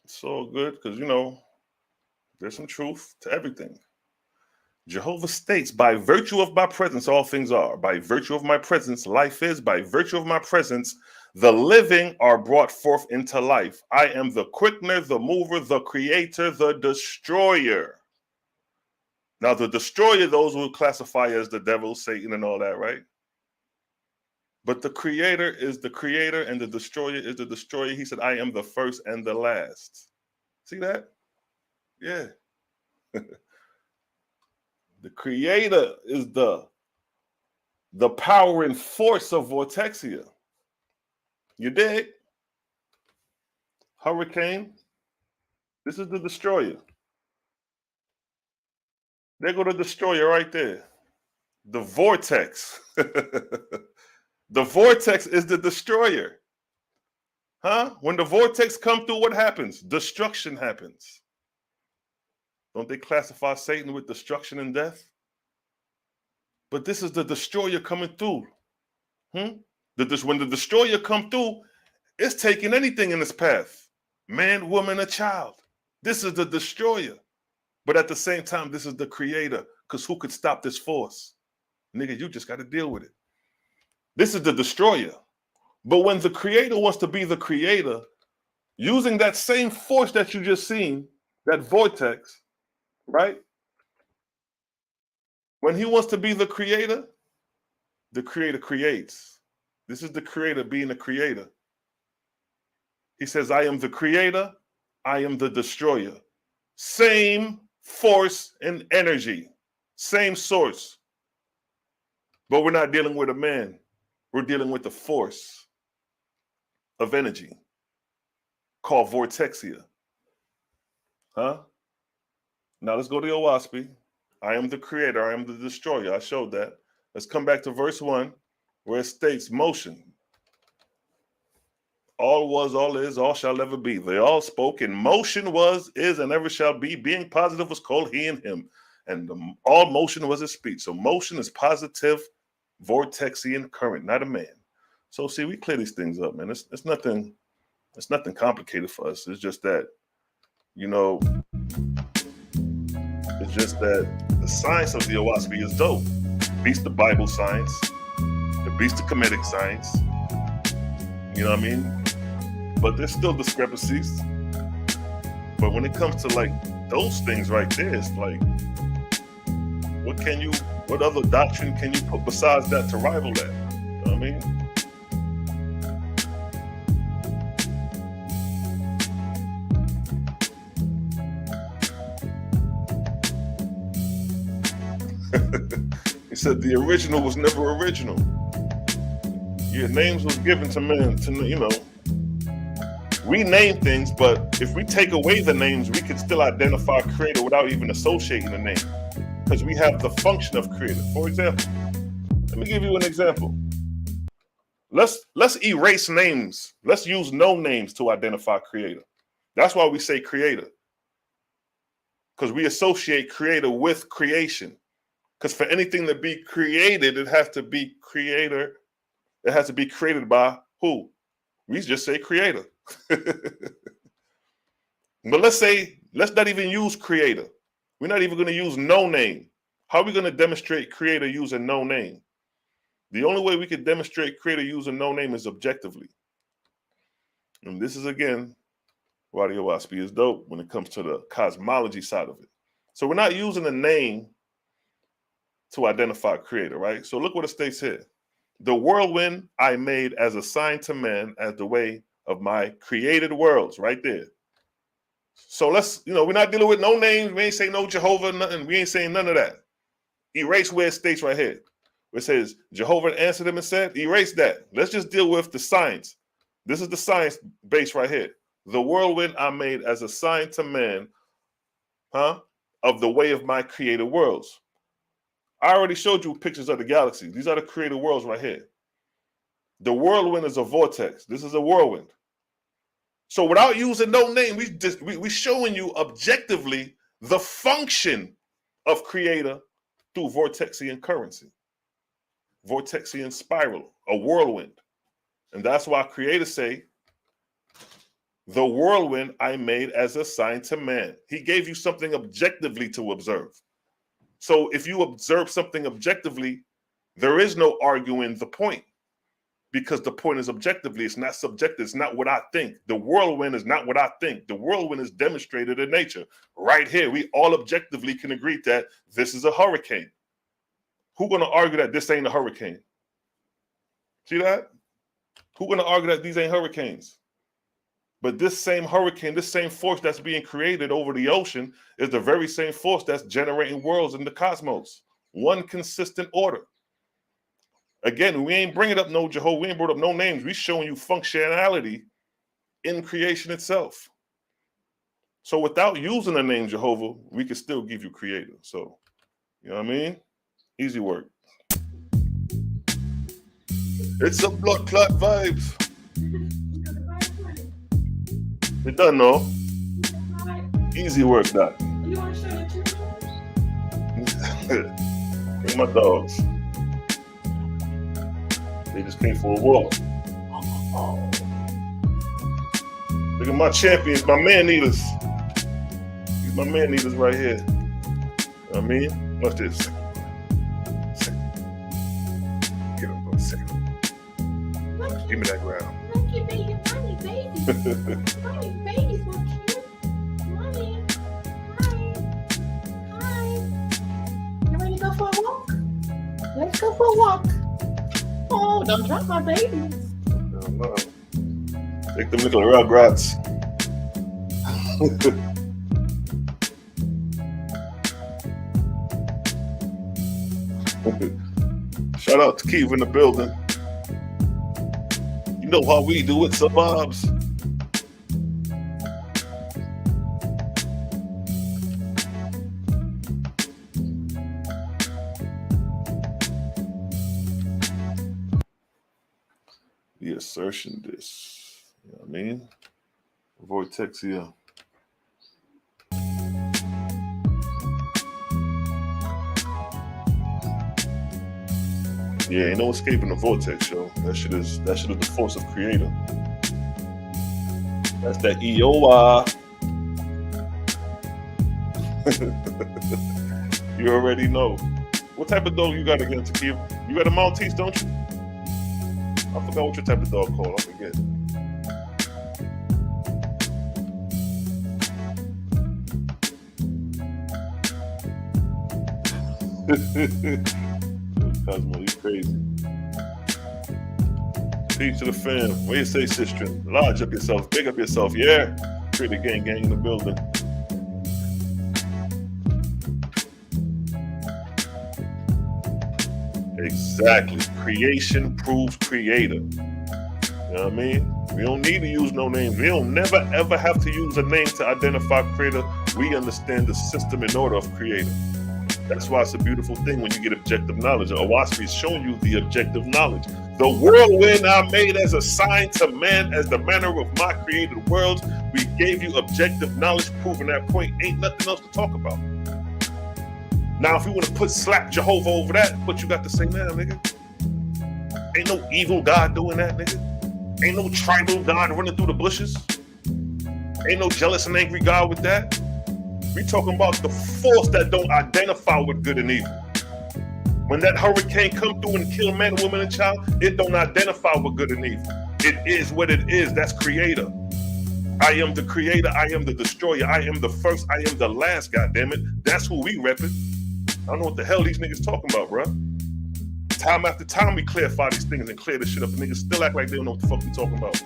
It's all good because, you know, there's some truth to everything. Jehovah states, by virtue of my presence, all things are. By virtue of my presence, life is. By virtue of my presence, the living are brought forth into life. I am the quickener, the mover, the creator, the destroyer. Now, the destroyer, those who classify as the devil, Satan, and all that, right? But the creator is the creator, and the destroyer is the destroyer. He said, I am the first and the last. See that? Yeah. The creator is the power and force of vortexia. You dig? Hurricane. This is the destroyer. There go the destroyer right there. The vortex. The vortex is the destroyer. Huh? When the vortex come through, what happens? Destruction happens. Don't they classify Satan with destruction and death? But this is the destroyer coming through. When the destroyer come through, it's taking anything in its path. Man, woman, a child. This is the destroyer. But at the same time, this is the creator. Because who could stop this force? Nigga, you just got to deal with it. This is the destroyer. But when the creator wants to be the creator, using that same force that you just seen, that vortex, right? When he wants to be the creator creates. This is the creator being the creator. He says, I am the creator, I am the destroyer. Same force and energy, same source. But we're not dealing with a man. We're dealing with the force of energy called vortexia. Huh? Now let's go to OAHSPE. I am the creator, I am the destroyer. I showed that. Let's come back to verse 1 where it states motion. All was, all is, all shall ever be. They all spoke in motion was, is, and ever shall be. Being positive was called he and him. And all motion was his speech. So motion is positive, vortexian current, not a man. So see, we clear these things up, man. It's nothing complicated for us. It's just that, you know, it's just that the science of the OAHSPE is dope. It beats the Bible science. It beats the Kemetic science. You know what I mean? But there's still discrepancies. But when it comes to like those things right there, it's like, what other doctrine can you put besides that to rival that? You know what I mean? He said the original was never original. Yeah, names was given to men to, you know, we name things, but if we take away the names, we can still identify creator without even associating the name, because we have the function of creator. For example, let me give you an example. Let's erase names. Let's use no names to identify creator. That's why we say creator, because we associate creator with creation. Because for anything to be created, it has to be creator. It has to be created by who? We just say creator. But let's not even use creator. We're not even going to use no name. How are we going to demonstrate creator using no name? The only way we can demonstrate creator using no name is objectively. And this is, again, why the OAHSPE is dope when it comes to the cosmology side of it. So we're not using a name to identify creator, right? So look what it states here. The whirlwind I made as a sign to man as the way of my created worlds, right there. So let's, we're not dealing with no names. We ain't saying no Jehovah, nothing. We ain't saying none of that. Erase where it states right here. Where it says Jehovah answered him and said, erase that. Let's just deal with the science. This is the science base right here. The whirlwind I made as a sign to man, of the way of my created worlds. I already showed you pictures of the galaxy. These are the created worlds right here. The whirlwind is a vortex. This is a whirlwind. So without using no name, we showing you objectively the function of creator through vortexian currency, vortexian spiral, a whirlwind. And that's why creators say The whirlwind I made as a sign to man. He gave you something objectively to observe. So if you observe something objectively, there is no arguing the point, because the point is objectively. It's not subjective. It's not what I think. The whirlwind is not what I think. The whirlwind is demonstrated in nature. Right here, we all objectively can agree that this is a hurricane. Who's going to argue that this ain't a hurricane? See that? Who's going to argue that these ain't hurricanes? But this same hurricane, this same force that's being created over the ocean is the very same force that's generating worlds in the cosmos. One consistent order. Again, we ain't bringing up no Jehovah. We ain't brought up no names. We showing you functionality in creation itself. So without using the name Jehovah, we can still give you creator. So, you know what I mean? Easy work. It's a blood clot vibes. It done, no? Easy work, that. You want to show it too? Bring my dogs. They just came for a walk. Look at my champions, my man eaters. These my man eaters right here. You know what I mean? Watch this. Get up, bro. Second. Give me that ground. Monkey baby, money baby. Money baby's so cute. Money. Hi. You ready to go for a walk? Let's go for a walk. Oh, don't drop my babies. No. Take them little rugrats. Shout out to Keith in the building. You know how we do it, suburbs. The assertion this. You know what I mean? Vortex here. Yeah, ain't no escaping the vortex, yo. That shit is the force of creator. That's that EOI. You already know. What type of dog you got again, Tequila? You got a Maltese, don't you? I forgot what your type of dog called. I forget. Cosmo, you crazy. Peace to the fam. What you say, sister? Lodge up yourself. Big up yourself. Yeah. Create the gang in the building. Exactly. Creation proves creator. You know what I mean? We don't need to use no names. We don't never ever have to use a name to identify creator. We understand the system and order of creator. That's why it's a beautiful thing when you get objective knowledge. OAHSPE is showing you the objective knowledge. The whirlwind I made as a sign to man, as the manner of my created worlds. We gave you objective knowledge, proving that point. Ain't nothing else to talk about. Now, if you want to slap Jehovah over that, what you got to say now, nigga? Ain't no evil God doing that, nigga. Ain't no tribal God running through the bushes. Ain't no jealous and angry God with that. We talking about the force that don't identify with good and evil. When that hurricane come through and kill man, woman, and child, it don't identify with good and evil. It is what it is. That's creator. I am the creator. I am the destroyer. I am the first. I am the last. Goddammit. That's who we repping. I don't know what the hell these niggas talking about, bro. Time after time we clarify these things and clear this shit up. And niggas still act like they don't know what the fuck we talking about.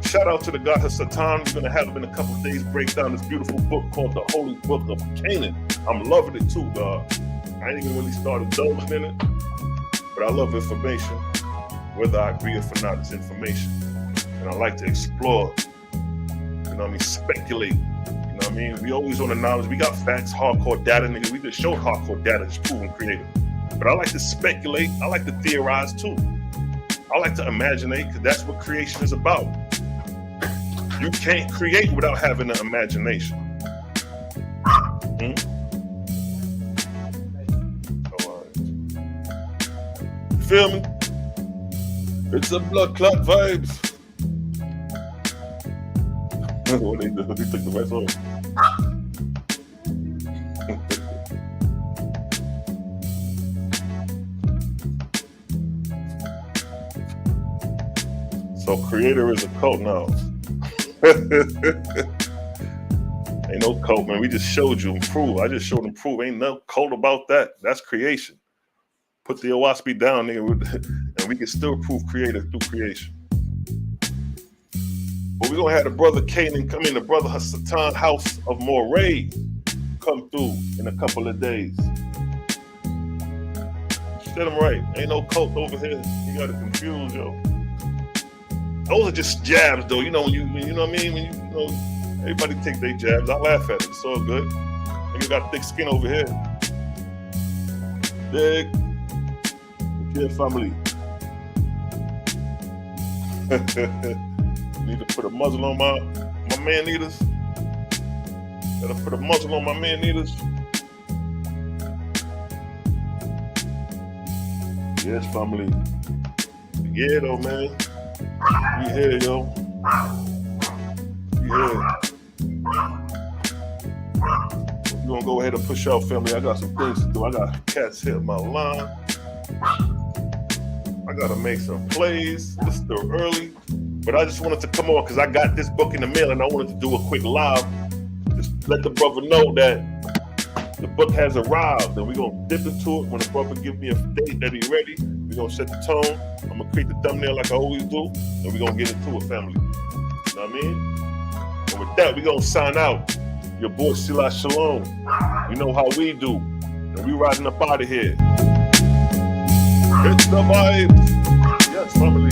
Shout out to the God of Satan. We're gonna have him in a couple of days break down this beautiful book called the Holy Book of Canaan. I'm loving it too, dog. I ain't even really started delving in it, but I love information. Whether I agree or not, it's information. And I like to explore, you know what I mean, speculate. You know what I mean? We always on the knowledge. We got facts, hardcore data, nigga. We just showed hardcore data is proven creative. But I like to speculate. I like to theorize too. I like to imaginate, because that's what creation is about. You can't create without having an imagination. Feel me? It's a blood clot vibes. What they do? They took the rest off. So creator is a cult now. Ain't no cult, man. We just showed you and proof. I just showed them proof. Ain't no cult about that. That's creation. Put the OAHSPE down, nigga, and we can still prove creator through creation. But we're gonna have the brother Canaan come in, the brother Hasatan House of Moray come through in a couple of days. Set him right. Ain't no cult over here. You gotta confuse, yo. Those are just jabs, though. You know when you know what I mean. When you know, everybody take their jabs. I laugh at it. It's all good. And you got thick skin over here. Big. Your family. Need to put a muzzle on my man eaters. Gotta put a muzzle on my man eaters. Yes, family. Yeah, though, man. We here, yo. We here. We're gonna go ahead and push out, family. I got some things to do. I got cats hitting my line. I gotta make some plays. It's still early, but I just wanted to come on because I got this book in the mail and I wanted to do a quick live. Just let the brother know that the book has arrived and we're gonna dip into it. When the brother give me a date that he's ready, we're gonna set the tone. I'm gonna create the thumbnail like I always do, and we're gonna get into it, family. You know what I mean? And with that, we're gonna sign out. Your boy Selah Shalom. You know how we do. And we riding up out of here. It's the vibes. Yes, family.